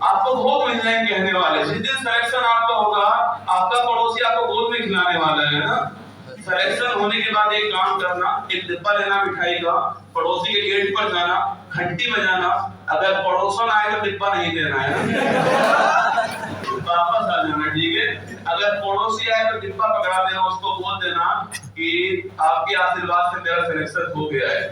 A: आपको बहुत मिल जाएंगे कहने वाले। जिस दिन सिलेक्शन आपका होगा, आपका पड़ोसी आपको गोद में खिलाने वाला है ना। सिलेक्शन होने के बाद एक काम करना, एक डिब्बा लेना मिठाई का, पड़ोसी के गेट पर जाना, घंटी बजाना, अगर पड़ोसन आए तो डिब्बा नहीं देना है, वापस आ जाना, ठीक है। अगर पड़ोसी आए तो डिब्बा पकड़ा देना, उसको बोल देना कि आपके आशीर्वाद से मेरा सिलेक्शन हो गया है।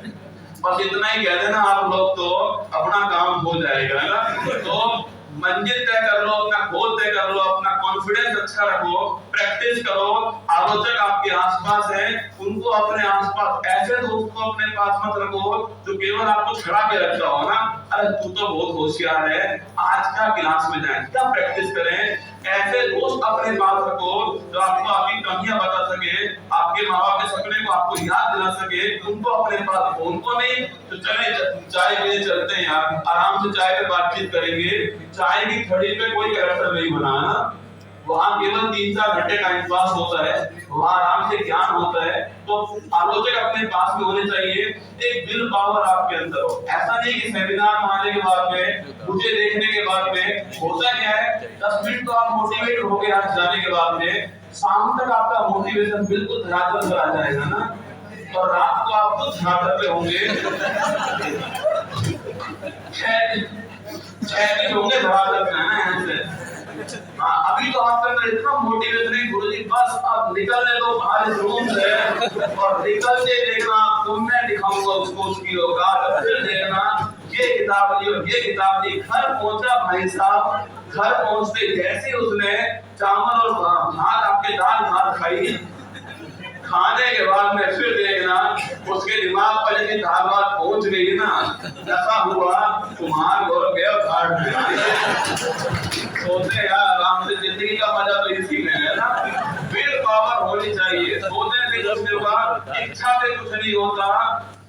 A: बस इतना ही कह देना आप लोग, तो अपना काम हो जाएगा ना। तो मंजिल तय कर लो, अपना गोल तय कर लो, अपना कॉन्फिडेंस अच्छा रखो, प्रैक्टिस करो। आलोचक आपके आसपास हैं, उनको अपने आसपास, ऐसे दोस्त को अपने पास मत रखो जो केवल आपको छड़ा के रखता हो ना, अरे तू तो बहुत होशियार है, आज का क्लास में जाए, क्या प्रैक्टिस करें। ऐसे दोस्त अपने पास रखो जो आपको आपकी कमियां बता सके, आपके माँ बाप के सपने को आपको याद दिला सके, उनको अपने पास रखो। उनको नहीं तो चले चाय पीने चलते हैं यार, आराम से चाय पे बातचीत करेंगे, चाय की थड़ी पे कोई कैरेक्टर नहीं बनाना, वहां केवल 3-4 घंटे टाइम पास होता है, वहां आराम से ज्ञान होता है। तो आलोचक अपने पास में होने चाहिए, एक विल पावर आपके अंदर हो। ऐसा नहीं कि सेमिनार में आने के बाद में, मुझे देखने के बाद में होता क्या है, 10 मिनट तो आप मोटिवेट हो गए आज जाने के बाद में, शाम तक आपका मोटिवेशन बिल्कुल धरातल पर आ जाएगा ना, और रात को आप तो धरातल पे होंगे। 6 दिन होंगे धरातल पे, है ना यहाँ से। हाँ, अभी तो आपके अंदर इतना मोटिवेशन है गुरुजी, बस अब निकलने दो बाहर इस रूम से, और निकलते देखना आपको मैं दिखाऊंगा उसको उसकी औकात, फिर देखना ये किताब ली और ये किताब ली। घर पहुंचा भाई साहब, घर पहुंचते जैसे उसने चावल और भात आपके दाल भात खाई, खाने के बाद में फिर देखना उसके दिमाग पर जब दाल भात पहुंच गई ना, ऐसा हुआ तुम्हार गौरव गया घाट। सोचते यार आराम से, जिंदगी का मजा तो इसी में है ना। विल पावर होनी चाहिए, सोचने से कुछ नहीं होगा, इच्छा से कुछ नहीं होता,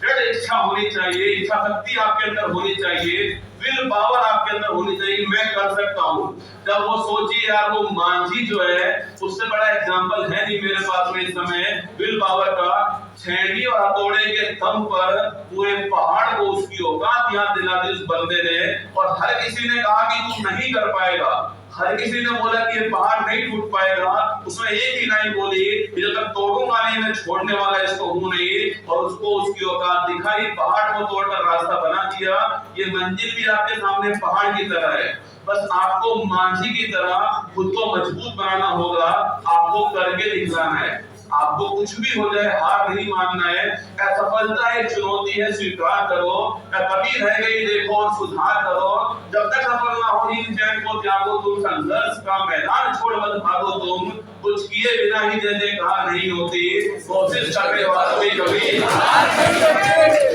A: दृढ़ इच्छा होनी चाहिए, इच्छा शक्ति आपके अंदर होनी चाहिए, विल पावर आपके अंदर होनी चाहिए, मैं कर सकता हूँ। जब वो सोचिए यार, वो मांझी जो है उससे बड़ा एग्जांपल है नहीं मेरे पास में इस समय विल पावर का। छेड़ी और हथौड़े के दम पर पूरे पहाड़ को उसकी औकात याद दिला दी उस बंदे ने, और हर किसी ने कहा कि तू नहीं कर पाएगा, हर किसी ने बोला कि ये पहाड़ नहीं टूट पाएगा, उसने एक ही लाइन बोली कि जब तक तोड़ूंगा नहीं मैं छोड़ने वाला इसको हूं नहीं, और उसको उसकी औकात दिखाई, पहाड़ को तोड़कर रास्ता बना दिया। ये मंजिल भी आपके सामने पहाड़ की तरह है, बस आपको मांझी की तरह खुद को मजबूत बनाना होगा, आपको करके दिखाना है। आपको कुछ भी हो जाए हार नहीं मानना है, असफलता एक चुनौती है, स्वीकार करो, कभी रह गई देखो और सुधार करो। जब तक सफल ना हो इन चैन को त्यागो, तुम संघर्ष का मैदान छोड़ मत भागो, तुम कुछ किए बिना ही जैसे कहा नहीं होती, कोशिश करने वालों की कभी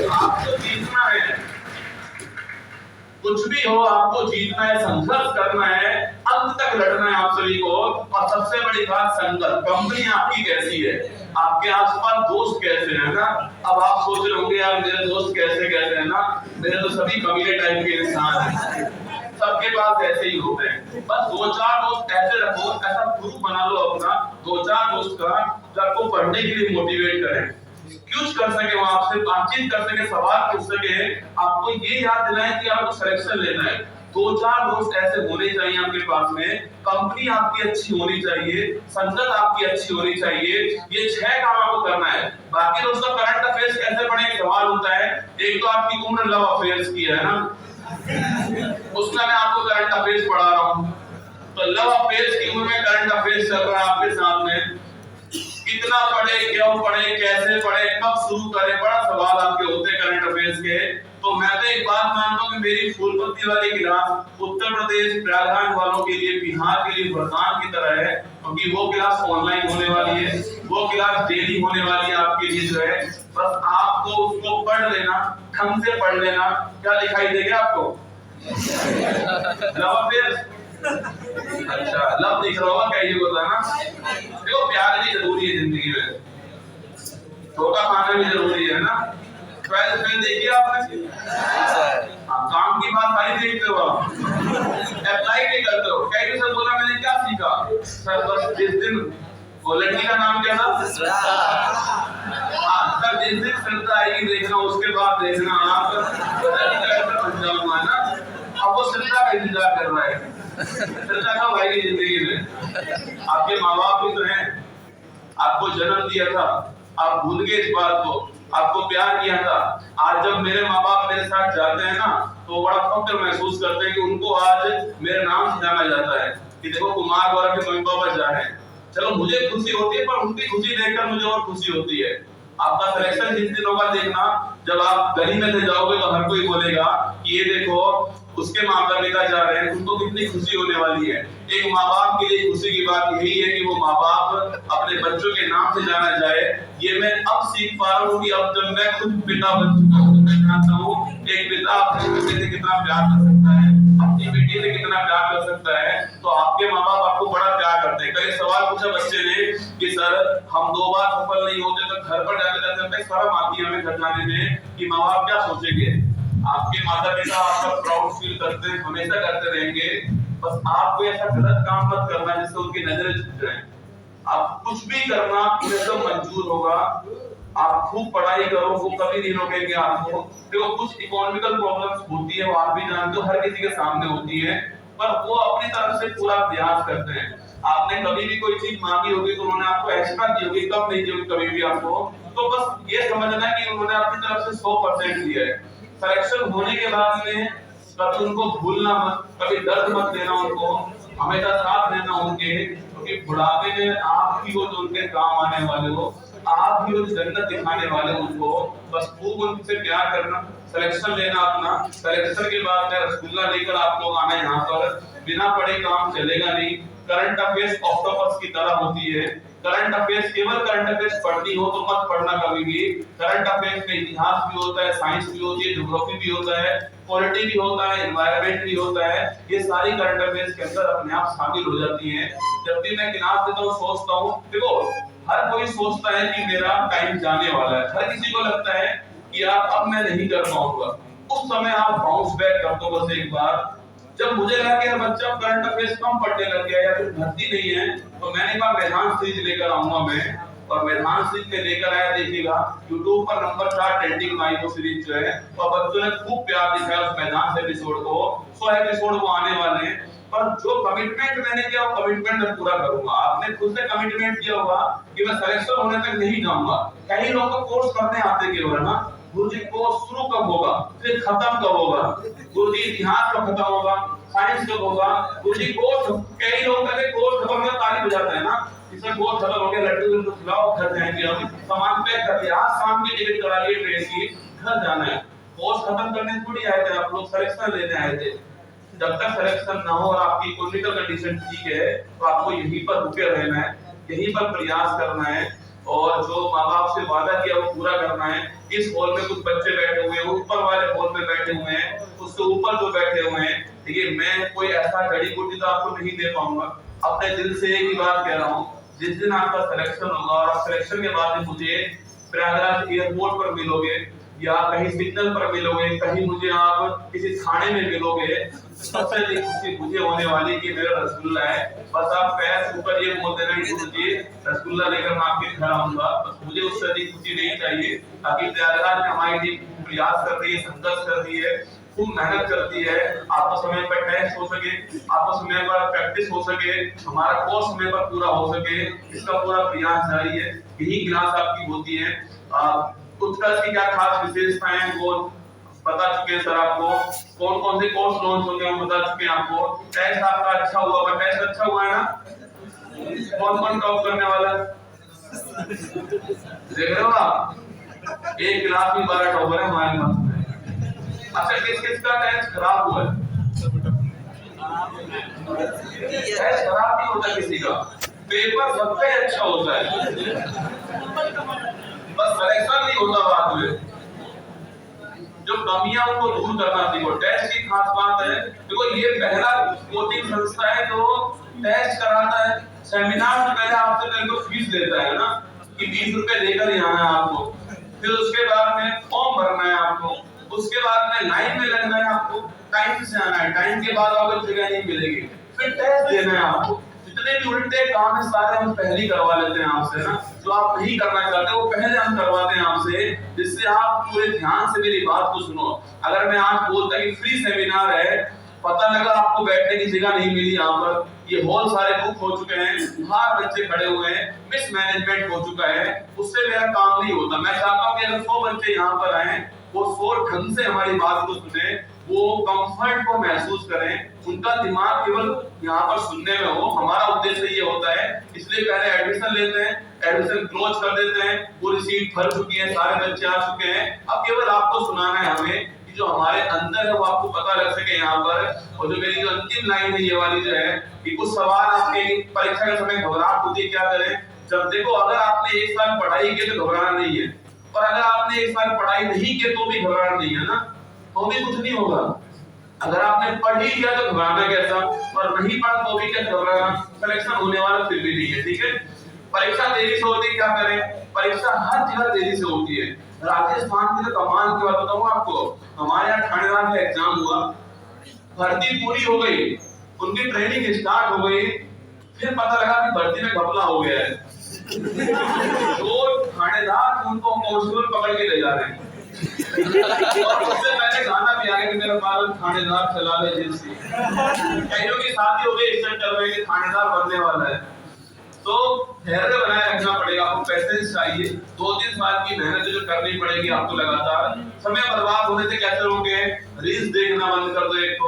A: आपको जीतना है, कुछ भी हो आपको जीतना है, संघर्ष करना है, अंत तक लड़ना है आप सभी को। और सबसे बड़ी बात संगत, कंपनी आपकी कैसी है, आपके आसपास दोस्त कैसे हैं ना। अब आप सोच रहे होंगे यार मेरे दोस्त कैसे कैसे हैं ना, मेरे तो सभी कबीले टाइप के इंसान हैं, सबके पास ऐसे ही होते हैं। बस 2-4 दोस्त ऐसे रखो, ऐसा ग्रुप बना लो अपना 2-4 दोस्त का, जो आपको पढ़ने के लिए मोटिवेट करें, क्यूज कर सके, वहां आपसे बातचीत कर सके, सवाल पूछ सके, आपको ये याद दिलाएं कि आपको सिलेक्शन लेना है। 2-4 दोस्त ऐसे होने चाहिए आपके पास में, कंपनी आपकी अच्छी होनी चाहिए, संगत आपकी अच्छी होनी चाहिए। ये 6 काम आपको करना है। बाकी दोस्तों करंट अफेयर्स कैसे पढ़े, सवाल होता है। एक तो आपकी उम्र लव अफेयर्स की है ना, उसका मैं आपको करंट अफेयर्स पढ़ा रहा हूँ, तो लव अफेयर्स की उम्र में करंट अफेयर्स चल रहा है आपके सामने। कितना पढ़े, क्यों पढ़े, कैसे पढ़े, कब शुरू करें, बड़ा सवाल आपके होते हैं करंट अफेयर्स के। तो मैं तो एक बात मानता हूँ कि मेरी फूलपत्ती वाली क्लास उत्तर प्रदेश प्रयागराज वालों के लिए, बिहार के लिए वरदान की तरह है, क्योंकि वो क्लास ऑनलाइन होने वाली है, वो क्लास डेली होने वाली है आपके लिए जो है। बस आपको उसको पढ़ लेना, ढंग से पढ़ लेना। क्या दिखाई देगा आपको? लव अफेयर्स, अच्छा लव दिख रहा होगा, क्या ये होता है ना। देखो प्यार भी जरूरी है जिंदगी में, धोखा खाना भी जरूरी है ना। 12th फेल देखिए आपने, काम की बात सारी देखते हो आप, अप्लाई नहीं करते हो। कई सर बोला मैंने क्या सीखा, सर बस जिस दिन वो लड़की का नाम क्या था, हाँ सर जिस दिन श्रद्धा आएगी देखना, उसके बाद देखना आप बन जाऊंगा ना। अब वो श्रद्धा का इंतजार कर रहा है, श्रद्धा कब आएगी जिंदगी में। आपके माँ बाप भी तो हैं, आपको जन्म दिया था, आप भूल गए इस बात को, आपको प्यार किया था। आज जब मेरे माँ बाप मेरे साथ जाते हैं ना, तो बड़ा फख्र महसूस करते हैं कि उनको आज मेरे नाम से जाना जाता है कि देखो कुमार गौरव के मम्मी पापा जा रहे हैं। चलो मुझे खुशी होती है, पर उनकी खुशी देखकर मुझे और खुशी होती है। आपका सिलेक्शन जिस दिन होगा देखना, जब आप गली में से जाओगे तो हर कोई बोलेगा कि ये देखो उसके माता पिता जा रहे हैं, उनको कितनी खुशी होने वाली है। एक माँ बाप के लिए खुशी की बात यही है कि वो माँ बाप अपने बच्चों के नाम से जाना जाए। ये मैं अब सीख पा रहा हूँ कि अब जब मैं खुद पिता बन चुका हूँ, मैं जानता हूँ एक पिता अपने बेटे से कितना प्यार कर सकता है, अपनी बेटी से कितना प्यार कर सकता है। तो आपके माँ बाप आपको बड़ा प्यार करते हैं। कल सवाल पूछा बच्चे ने कि सर हम 2 बार सफल नहीं होते तो घर पर जाते जाते शर्म आती है हमें घर जाने में कि माँ बाप क्या सोचेंगे। आपके माता पिता आपका प्राउड फील करते हैं, हमेशा करते रहेंगे। बस आपको ऐसा गलत काम मत करना जिससे उनकी नजरें झुक जाएं। आप कुछ भी करना उन्हें सब मंजूर होगा। आप खूब पढ़ाई करो, वो कभी नहीं रोकेंगे आपको। देखो कुछ इकोनॉमिकल प्रॉब्लम्स होती है, वो आप भी जानते हो, हर किसी के सामने होती है। पर वो अपनी तरफ से पूरा प्रयास करते हैं। आपने कभी भी कोई चीज मांगी होगी तो उन्होंने आपको एक्स्ट्रा दी होगी, कम नहीं दी होगी कभी भी आपको, तो बस ये समझना कि उन्होंने अपनी तरफ से 100% दिया है। सिलेक्शन होने के बाद में कभी उनको भूलना मत, कभी दर्द मत देना उनको, हमेशा साथ रहना उनके, क्योंकि बुढ़ापे में आप ही वो जो उनके काम आने वाले हो, आप ही वो जन्नत दिखाने वाले उनको, बस खूब उनसे प्यार करना, सिलेक्शन लेना अपना। सिलेक्शन के बाद में रसगुल्ला लेकर आप लोग आना यहाँ पर, बिना पढ़े काम चलेगा नहीं। करंट अफेयर्स ऑक्टोपस की तरह होती है। करंट अफेयर्स केवल करंट अफेयर्स पढ़नी हो तो मत पढ़ना कभी भी। करंट अफेयर्स में इतिहास भी होता है, साइंस भी होती है, ज्योग्राफी भी होता है, पॉलिटी भी होता है, एनवायरनमेंट भी होता है। ये सारी करंट अफेयर्स के अंदर अपने आप शामिल हो जाती हैं। जब भी मैं क्लास देता हूँ सोचता हूँ, देखो हर कोई सोचता है कि मेरा टाइम जाने वाला है, हर किसी को लगता है कि यार अब मैं नहीं कर पाऊंगा। उस समय आप बाउंस बैक कर दो बस एक बार। जब मुझे लगा कि यार बच्चा करंट अफेयर्स कम पढ़ने लग गया या फिर भर्ती नहीं है, तो मैंने कहा मैदान सीरीज लेकर आऊंगा मैं, और मैदान सीरीज में लेकर आया। देखिएगा यूट्यूब पर नंबर 4 ट्रेंडिंग में आई वो सीरीज जो है, तो बच्चों ने खूब प्यार दिखाया उस मैदान से एपिसोड को। 100 एपिसोड वो आने वाले हैं, पर जो कमिटमेंट मैंने किया वो कमिटमेंट मैं पूरा करूंगा। आपने खुद से कमिटमेंट किया होगा कि मैं सिलेक्शन होने तक नहीं जाऊंगा। कई लोग तो कोर्स करने आते केवल ना, गुरुजी कोर्स शुरू कब होगा, फिर खत्म कब होगा, गुरुजी इतिहास कब खत्म होगा, साइंस कब होगा, गुरुजी कोर्स। कई लोग कहते कोर्स खत्म होगा ताली बजाते हैं ना, इसमें कोर्स खत्म हो गया, लड्डू खिलाओ घर जाएंगे, हम सामान पैक कर दिया, आज शाम की टिकट करा लिए ट्रेन की, घर जाना है। कोर्स खत्म करने थोड़ी आए थे आप लोग, सिलेक्शन लेने आए थे। जब तक सिलेक्शन ना हो और आपकी पॉलिटिकल कंडीशन ठीक है तो आपको यहीं पर रुके रहना है, यहीं पर प्रयास करना है, और जो माँ बाप से वादा किया वो पूरा करना है। इस हॉल में कुछ बच्चे बैठे हुए हैं, ऊपर वाले हॉल में बैठे हुए हैं, उसके ऊपर जो बैठे हुए हैं, देखिए मैं कोई ऐसा जड़ी बूटी तो आपको नहीं दे पाऊंगा। अपने दिल से एक ही बात कह रहा हूँ, जिस दिन आपका सिलेक्शन होगा और आप सिलेक्शन के बाद मुझे प्रयागराज एयरपोर्ट पर मिलोगे या कहीं सिग्नल पर मिलोगे, कहीं मुझे आप किसी थाने में मिलोगे, सबसे अधिक खुशी मुझे होने वाली कि मेरा रसगुल्ला है। बस आप पैर ऊपर ये बोल देना कि मुझे रसगुल्ला लेकर मैं आपके घर आऊंगा, बस मुझे उससे अधिक खुशी नहीं चाहिए। ताकि प्रयागराज में हमारी टीम प्रयास कर रही है, संघर्ष कर रही है, खूब मेहनत करती है, आपको समय पर टेस्ट हो सके, आपको समय पर प्रैक्टिस हो सके, हमारा कोर्स समय पर पूरा हो सके, इसका पूरा प्रयास जारी है। यही क्लास आपकी होती है। उत्कर्ष की क्या खास विशेषताएं हैं वो बता चुके हैं सर आपको, कौन कौन से कोर्स लॉन्च होंगे हम बता चुके हैं आपको। टेस्ट आपका अच्छा हुआ होगा, टेस्ट अच्छा हुआ है ना, कौन कौन टॉप करने वाला है देख रहे हो आप, एक क्लास में 12 टॉपर है हमारे पास में। अच्छा किस किस का टेस्ट खराब हुआ है, टेस्ट खराब नहीं होता किसी का, पेपर सबसे अच्छा होता है, बस सिलेक्शन नहीं होता बाद में। जो कमियां उनको दूर करना सीखो। टेस्ट की खास बात है, देखो ये पहला कोचिंग संस्था है जो टेस्ट कराता है। सेमिनार से पहले आपसे पहले तो फीस लेता है ना, कि 20 रुपए देकर ही आना है आपको, फिर उसके बाद में फॉर्म भरना है आपको, उसके बाद में लाइन में लगना है आपको, टाइम से आना है, टाइम के बाद आपको जगह नहीं मिलेगी, फिर टेस्ट देना है आपको। जितने भी उल्टे काम है सारे हम पहले ही करवा लेते हैं आपसे ना, जो आप नहीं करना चाहते वो पहले हम करवाते हैं आपसे, जिससे आप पूरे ध्यान से मेरी बात को सुनो। अगर मैं आज बोलता कि फ्री सेमिनार है, पता लगा आपको बैठने की जगह नहीं मिली यहाँ पर, ये हॉल सारे बुक हो चुके हैं, बाहर बच्चे खड़े हुए हैं, मिसमैनेजमेंट हो चुका है, उससे मेरा काम नहीं होता। मैं चाहता हूँ कि अगर 100 बच्चे यहाँ पर आए, वो 100 ढंग से हमारी बात को सुने, वो कंफर्ट को महसूस करें, उनका दिमाग केवल यहाँ पर सुनने में हो। हमारा उद्देश्य ये होता है, इसलिए पहले एडमिशन लेते हैं, एडमिशन क्लोज कर देते हैं, पूरी सीट भर चुकी है, सारे बच्चे आ चुके हैं, अब केवल आपको सुनाना है हमें कि जो हमारे अंदर है वो आपको पता लग सके यहाँ पर। और जो मेरी जो अंतिम लाइन है ये वाली जो है कि कुछ सवाल आपके परीक्षा के समय घबराहट होती है, क्या करें। जब देखो अगर आपने 1 साल पढ़ाई की तो घबराना नहीं है, और अगर आपने 1 साल पढ़ाई नहीं की तो भी घबराना नहीं है ना, तो भी कुछ नहीं होगा। अगर आपने पढ़ ही लिया तो घबराना कैसा, और नहीं पढ़ा तो भी क्या घबराना, सिलेक्शन होने वाला फिर भी नहीं है। ठीक है, परीक्षा देरी से होती है, क्या करें, परीक्षा हर जगह देरी से होती है। राजस्थान की तो कमाल की बात बताऊं आपको, हमारे यहाँ थानेदार में एग्जाम हुआ, भर्ती पूरी हो गई, उनकी ट्रेनिंग स्टार्ट हो गई, फिर पता लगा कि भर्ती में घपला हो गया है तो थानेदार उनको कांस्टेबल पकड़ के ले जा रहे हैं। और उससे पहले गाना भी आ गया कि मेरा बालन थानेदार चला ले एजेंसी। कईयों की शादी हो गई, इज्जत कर रहे हैं कि थानेदार बनने वाला है। तो धैर्य बनाए रखना पड़ेगा, आपको पैसेंस चाहिए, 2-3 साल की मेहनत जो करनी पड़ेगी आपको लगातार। समय बर्बाद होने से कैसे रोके? रील्स देखना बंद कर दो। एक तो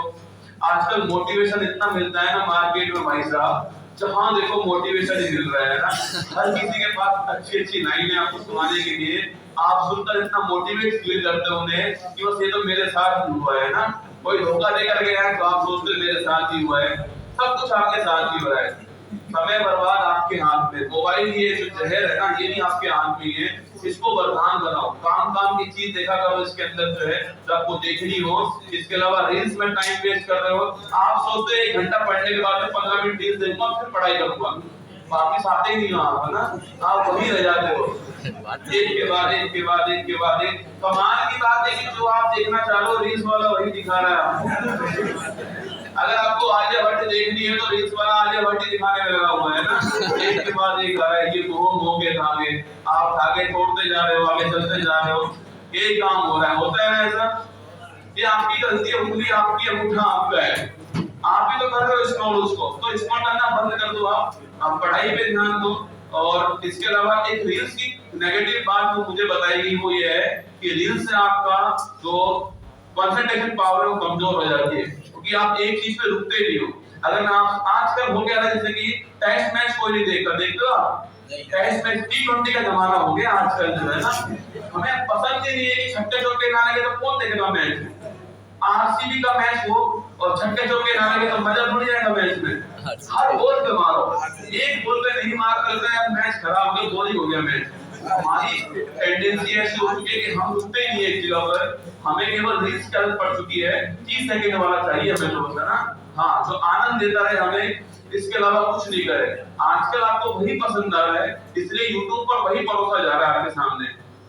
A: आजकल मोटिवेशन इतना मिलता है ना मार्केट में भाई साहब, जहां देखो मोटिवेशन ही मिल रहा है ना। हर किसी के पास अच्छी अच्छी लाइनें आपको सुनाने के लिए, आप सुनकर इतना मोटिवेट फील करते हो उन्हें कि बस ये तो मेरे साथ ही हुआ है ना। कोई धोखा देकर गया है तो आप सोचते मेरे साथ ही हुआ है। सब कुछ आपके साथ ही हो रहा है। समय बर्बाद आपके हाथ में। मोबाइल ये जो जहर है ना, ये भी आपके हाथ में है। इसको वरदान बनाओ। काम काम की चीज देखा करो इसके अंदर जो है, जो आपको देखनी हो। इसके अलावा रील्स में टाइम वेस्ट कर रहे हो। आप सोचते हैं 1 घंटा पढ़ने के बाद में 15 मिनट रील्स देखूंगा फिर पढ़ाई करूंगा, वापिस आते ही नहीं वहां है ना, आप वहीं रह जाते हो। एक के बाद एक के बाद एक के बाद एक। कमाल की बात है कि जो आप देखना चाह रहे हो रील्स वाला वही दिखा रहा है आपको। अगर आपको आलिया भट्ट देखनी है तो रील्स वाला आलिया भट्ट दिखाने में लगा हुआ है ना। एक के बाद एक आ रहा है, ये हो गए धागे, आप धागे तोड़ते जा रहे हो, आगे चलते जा रहे हो, ये काम हो रहा है। होता है ना ऐसा? ये आपकी गलती है, उंगली आपकी, अंगूठा आपका है, आप ही तो कर रहे हो स्क्रॉल उसको। तो स्क्रॉल करना बंद कर दो, आप पढ़ाई पे ध्यान दो। और इसके अलावा एक रील्स की नेगेटिव बात जो मुझे बताई गई वो ये है कि रील्स से आपका जो कंसंट्रेशन पावर है वो कमजोर हो जाती है, क्योंकि आप एक चीज पे रुकते नहीं हो। अगर आप आजकल हो गया ना, जैसे कि टेस्ट मैच कोई नहीं देखता, देखते हो आप? टेस्ट मैच T20 का जमाना हो गया आजकल जो है ना। हमें पसंद ही नहीं है कि छक्के चौके ना लगे तो कौन देखेगा मैच? आरसीबी का मैच हो और छक्के चौके ना लगे तो मजा थोड़ी आएगा मैच में। हर बॉल पे मारो, एक बॉल पे नहीं मार करते हैं मैच खराब हो गया, बोरिंग हो गया मैच। हमारी टेंडेंसी ऐसी हो चुकी है कि हम रुकते ही नहीं एक जगह पर, हमें केवल रील्स की आदत पड़ चुकी है। 30 सेकंड वाला चाहिए हमें तो, है ना। हाँ, जो आनंद देता रहे हमें, इसके अलावा कुछ नहीं करे। आजकल आपको वही पसंद आ रहा है, इसलिए यूट्यूब पर वही परोसा जा रहा है आपके सामने।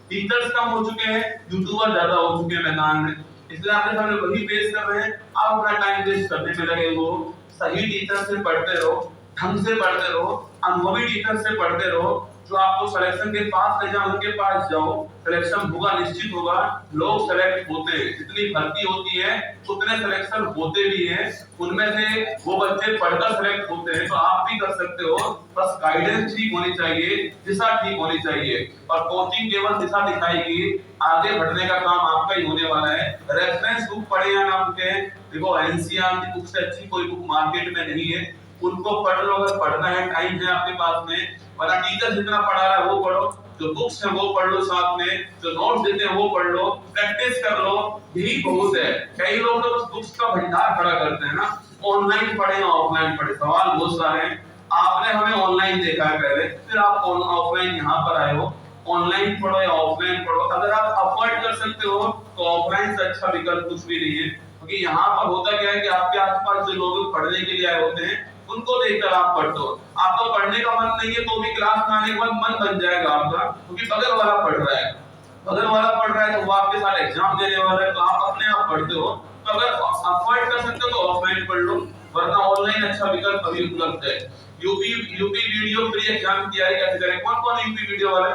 A: टीचर्स कम हो चुके हैं, यूट्यूबर ज्यादा हो चुके हैं मैदान में, इसलिए आपके सामने वही पेश कर रहे हैं। आप अपना टाइम वेस्ट करने में लगे हो। सही टीचर से पढ़ते रहो, ढंग से पढ़ते रहो, अनुभवी टीचर से पढ़ते रहो, जो आपको सिलेक्शन के पास ले जाए उनके पास जाओ। सिलेक्शन होगा, निश्चित होगा। लोग सेलेक्ट होते हैं, जितनी भर्ती होती है उतने सिलेक्शन होते भी हैं। उनमें से वो बच्चे पढ़कर सेलेक्ट होते हैं, तो आप भी कर सकते हो। बस गाइडेंस ठीक होनी चाहिए, दिशा ठीक होनी चाहिए, और कोचिंग केवल दिशा दिखाएगी। आगे बढ़ने का काम आपका ही होने वाला है। रेफरेंस बुक पढ़े या ना पढ़े, देखो एनसीईआरटी बुक से अच्छी कोई बुक मार्केट में नहीं है। उनको पढ़ लो अगर पढ़ना है, टाइम है आपके पास में, वरना टीचर जितना पढ़ा रहा है वो पढ़ो, जो बुक्स हैं वो पढ़ लो, साथ में जो नोट्स देते हैं वो पढ़ लो, प्रैक्टिस कर लो, यही बहुत है। कई लोग तो बुक्स का भंडार खड़ा करते हैं ना, ऑनलाइन पढ़े या ऑफलाइन पढ़े, सवाल बहुत सारे हैं। आपने हमें ऑनलाइन देखा है पहले, फिर आप ऑफलाइन यहाँ पर आए हो। ऑनलाइन पढ़ो या ऑफलाइन पढ़ो, अगर आप अफोर्ड कर सकते हो तो ऑफलाइन से अच्छा विकल्प कुछ भी नहीं है। क्योंकि यहाँ पर होता क्या है कि आपके आसपास जो लोग पढ़ने के लिए आए होते हैं उनको देखकर आप पढ़ते हो। आपको पढ़ने का मन नहीं है तो भी क्लास में आने के बाद मन बन जाएगा आपका, क्योंकि बगल वाला पढ़ रहा है, बगल वाला पढ़ रहा है तो वो आपके साथ एग्जाम देने वाला है, तो आप अपने आप पढ़ते हो। तो अगर अफोर्ड कर सकते हो तो ऑफलाइन पढ़ लो, वरना ऑनलाइन अच्छा विकल्प अभी उपलब्ध है। यूपी वीडियो फ्री एग्जाम की तैयारी कैसे करें? कौन यूपी वीडियो वाले?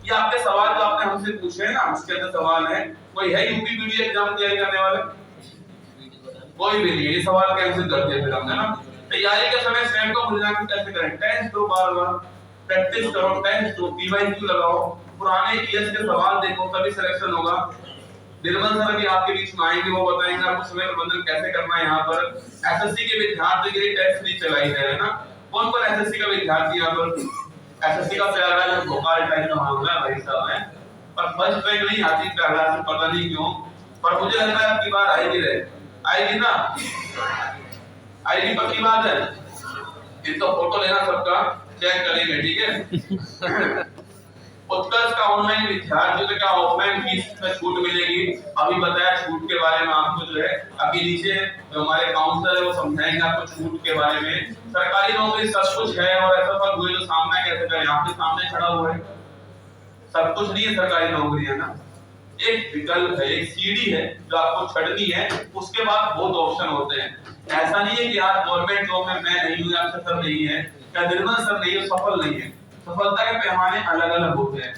A: ये आपके सवाल जो आपने हमसे पूछे हैं ना, उसके अंदर सवाल है, कोई है यूपी वीडियो एग्जाम तैयारी करने वाले? कोई भी नहीं। ये सवाल कैंसिल कर दिया फिर हमने ना। तैयारी के समय स्वयं को मूल्यांकन कैसे करें? टेस्ट दो, बार-बार प्रैक्टिस करो, टेस्ट दो, पीवाईक्यू लगाओ, पुराने ईएस के सवाल देखो, तभी सिलेक्शन होगा। निर्मल सर भी आपके बीच में आएंगे, वो बताएंगे आपको समय प्रबंधन कैसे करना है। यहाँ पर एसएससी के विद्यार्थी के लिए टेस्ट सीरीज चलाई है ना। कौन एसएससी का विद्यार्थी यहाँ पर? एसएससी का प्यारा जो भोपाल टाइप का मामला है भाई साहब है, पर फर्स्ट रैंक नहीं आती प्यारा से, पता नहीं क्यों, पर मुझे लगता है आपकी बार आएगी ना, आएगी पक्की बात है। इनका फोटो लेना सबका, चेक करेंगे, ठीक है। उत्कर्ष का ऑनलाइन विद्यार्थियों का ऑफलाइन फीस में छूट मिलेगी। अभी बताया छूट के बारे में आपको जो है, अभी नीचे हमारे काउंसलर है वो समझाएंगे आपको छूट के बारे में। सरकारी नौकरी सब कुछ है और ऐसा फल हुए तो सामना कैसे करें? आपके सामने खड़ा हुआ है, सब कुछ नहीं है सरकारी नौकरी, है ना। एक विकल्प है, एक सीढ़ी है जो आपको चढ़नी है, उसके बाद बहुत ऑप्शन होते हैं। ऐसा नहीं है कि आज गवर्नमेंट जॉब में मैं नहीं हूँ या सफल नहीं है या निर्मल सर नहीं है, सफल नहीं है। सफलता के पैमाने अलग अलग होते हैं।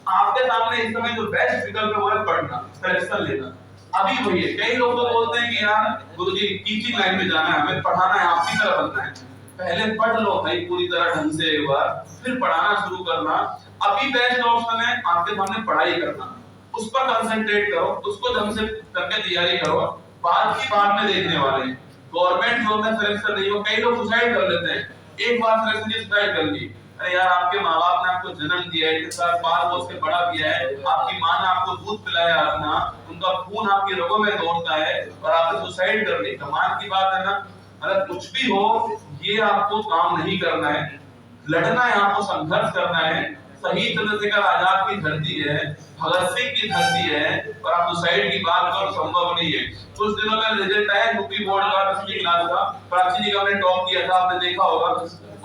A: आपके सामने इस समय जो बेस्ट विकल्प है वो है पढ़ना, सिलेक्शन लेना। अभी वही है, कई लोग तो बोलते हैं कि यार गुरुजी टीचिंग लाइन में जाना है, हमें पढ़ाना है, आपकी तरह बनना है। पहले पढ़ लो भाई पूरी तरह ढंग से एक बार, फिर पढ़ाना शुरू करना। अभी बेस्ट ऑप्शन है आपके सामने पढ़ाई करना, उस पर कंसंट्रेट करो, उसको ढंग से करके तैयारी करो, बाद की बाद में देखने वाले हैं। गवर्नमेंट जॉब में सिलेक्शन नहीं हो, कई लोग सुसाइड कर लेते हैं, एक बार सिलेक्शन की सुसाइड कर ली। अरे यार आपके माँ बाप ने आपको जन्म दिया है, इतने साल बाल पोस के बड़ा किया है, आपकी माँ ने आपको दूध पिलाया अपना, उनका खून आपकी रगों में दौड़ता है और आपने सुसाइड कर ली। कमाल की बात है ना। मतलब कुछ भी हो, ये आपको काम नहीं करना है, लड़ना है, आपको संघर्ष करना है। शहीद चंद्रशेखर आजाद की धरती है, भगत सिंह की धरती है, और आप सुसाइड की बात करो, संभव नहीं है। कुछ दिनों में रिजल्ट आया यूपी बोर्ड का 10वीं क्लास का, प्राची जी का हमने टॉप किया था, आपने देखा होगा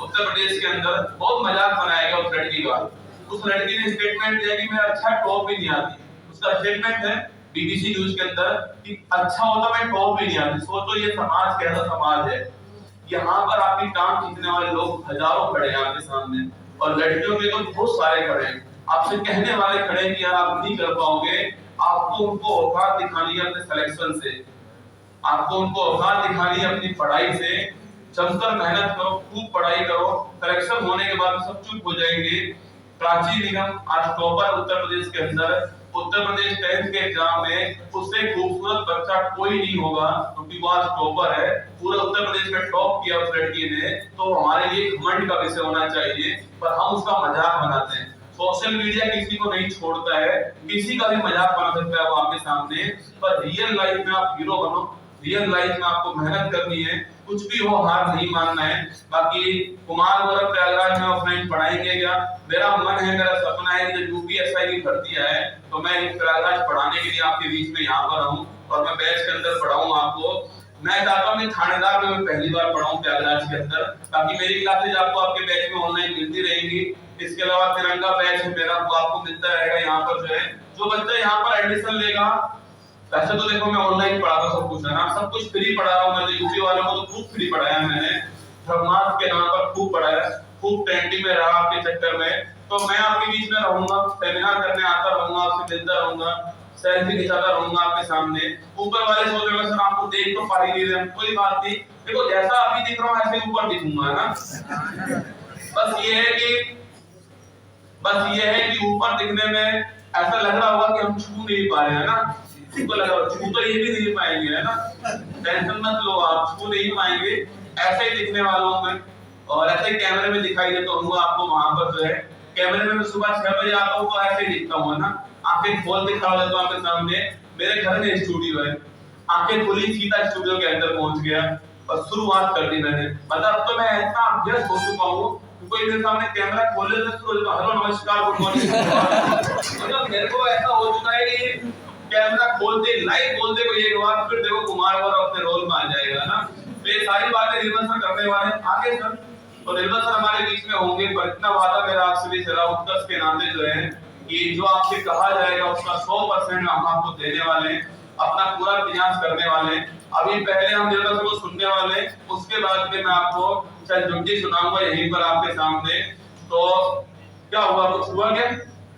A: उत्तर प्रदेश के अंदर। बहुत मजाक बनाया गया उस लड़की का। उस लड़की ने स्टेटमेंट दिया कि मैं अच्छा टॉप भी नहीं आती, उसका स्टेटमेंट है बीबीसी न्यूज के अंदर कि अच्छा होता मैं टॉप भी नहीं आती। सोचो ये समाज कैसा समाज है। यहाँ पर आपकी टांग खींचने वाले लोग हजारों खड़े हैं आपके सामने, और लड़कियों के तो बहुत सारे खड़े हैं, आपसे कहने वाले खड़े हैं कि यार आप नहीं कर पाओगे। आपको उनको औकात दिखानी है अपने सिलेक्शन से, आपको उनको औकात दिखानी है अपनी पढ़ाई से। जमकर मेहनत करो, खूब पढ़ाई करो, सिलेक्शन होने के बाद सब चुप हो जाएंगे। प्राची निगम आज टॉपर उत्तर प्रदेश के अंदर, उत्तर प्रदेश 10th के एग्जाम में उससे खूबसूरत बच्चा कोई नहीं होगा, क्योंकि वो आज टॉपर है, पूरा उत्तर प्रदेश में टॉप किया उस लड़की ने। तो हमारे लिए घमंड का विषय होना चाहिए, पर हम उसका मजाक बनाते हैं। सोशल मीडिया किसी को नहीं छोड़ता है, किसी का भी मजाक बना सकता है वो आपके सामने, पर रियल लाइफ में आप हीरो बनो। रियल लाइफ में आपको मेहनत करनी है, कुछ भी हो हार नहीं मानना है। बाकी कुमार गौरव प्रयागराज में ऑफलाइन पढ़ाएंगे क्या? मेरा मन है, मेरा सपना है कि जब यूपीएसआई की भर्ती आए तो मैं प्रयागराज पढ़ाने के लिए आपके बीच में यहाँ पर रहूं, और मैं बैच के अंदर पढ़ाऊं आपको। मैं चाहता हूँ थानेदार में मैं पहली बार पढ़ाऊं प्रयागराज के अंदर, ताकि मेरी क्लासेज आपको आपके बैच में ऑनलाइन मिलती रहेंगी। इसके अलावा तिरंगा बैच है मेरा, वो आपको मिलता रहेगा। यहाँ पर जो है जो बच्चा यहाँ पर एडमिशन लेगा, वैसे तो देखो मैं ऑनलाइन पढ़ाता सब कुछ है ना, सब कुछ फ्री पढ़ा रहा हूँ मैं। तो यूपी वालों को तो खूब फ्री पढ़ाया मैंने, धर्मार्थ के नाम पर खूब पढ़ाया, खूब ट्रेंडिंग में रहा आपके चक्कर में। तो मैं आपके बीच में रहूंगा, सेमिनार करने आता रहूंगा, आपसे मिलता रहूंगा, सेल्फी खिंचाता रहूंगा आपके सामने। ऊपर वाले सोच रहे सर आपको देख तो पा ही नहीं रहे, कोई बात नहीं, देखो जैसा अभी दिख रहा हूँ ऐसे ऊपर दिखूंगा ना। बस ये है कि ऊपर दिखने में ऐसा लग रहा होगा कि हम छू नहीं पा रहे हैं ना, तो लगा छू तो ये भी नहीं पाएंगे है ना, टेंशन मत लो, आप छू नहीं पाएंगे, ऐसे ही दिखने वाला हूं मैं। और ऐसे ही कैमरे में दिखाई देता हूँ आपको वहां पर जो है। कैमरे में मैं सुबह 6 बजे आता हूँ तो ऐसे ही दिखता हूँ ना, आंखें खोल के खड़ा रहता हूँ आपके सामने। मेरे घर में स्टूडियो है, आंखें खुली सीधा स्टूडियो के अंदर पहुंच गया और शुरुआत कर दी मैंने। मतलब अब तो मैं इतना अभ्यस्त हो चुका हूँ, कोई मेरे सामने कैमरा खोले तो शुरू हो, हेलो नमस्कार गुड मॉर्निंग। मतलब मेरे को ऐसा हो चुका है कि कैमरा खोलते लाइव बोलते को एक बार, फिर देखो कुमार गौरव अपने रोल में आ जाएगा ना। तो ये सारी बातें निर्मल सर करने वाले हैं आगे सर, तो निर्मल सर हमारे बीच में होंगे। पर इतना वादा मेरा आपसे भी चला उत्कर्ष के नाते जो है कि जो आपसे कहा जाएगा उसका 100% हम आपको देने वाले हैं, अपना पूरा प्रयास करने वाले हैं। अभी पहले हम निर्मल सर को सुनने वाले हैं, उसके बाद में मैं आपको चल जुटी सुनाऊंगा यहीं पर आपके सामने। तो क्या हुआ, कुछ हुआ क्या?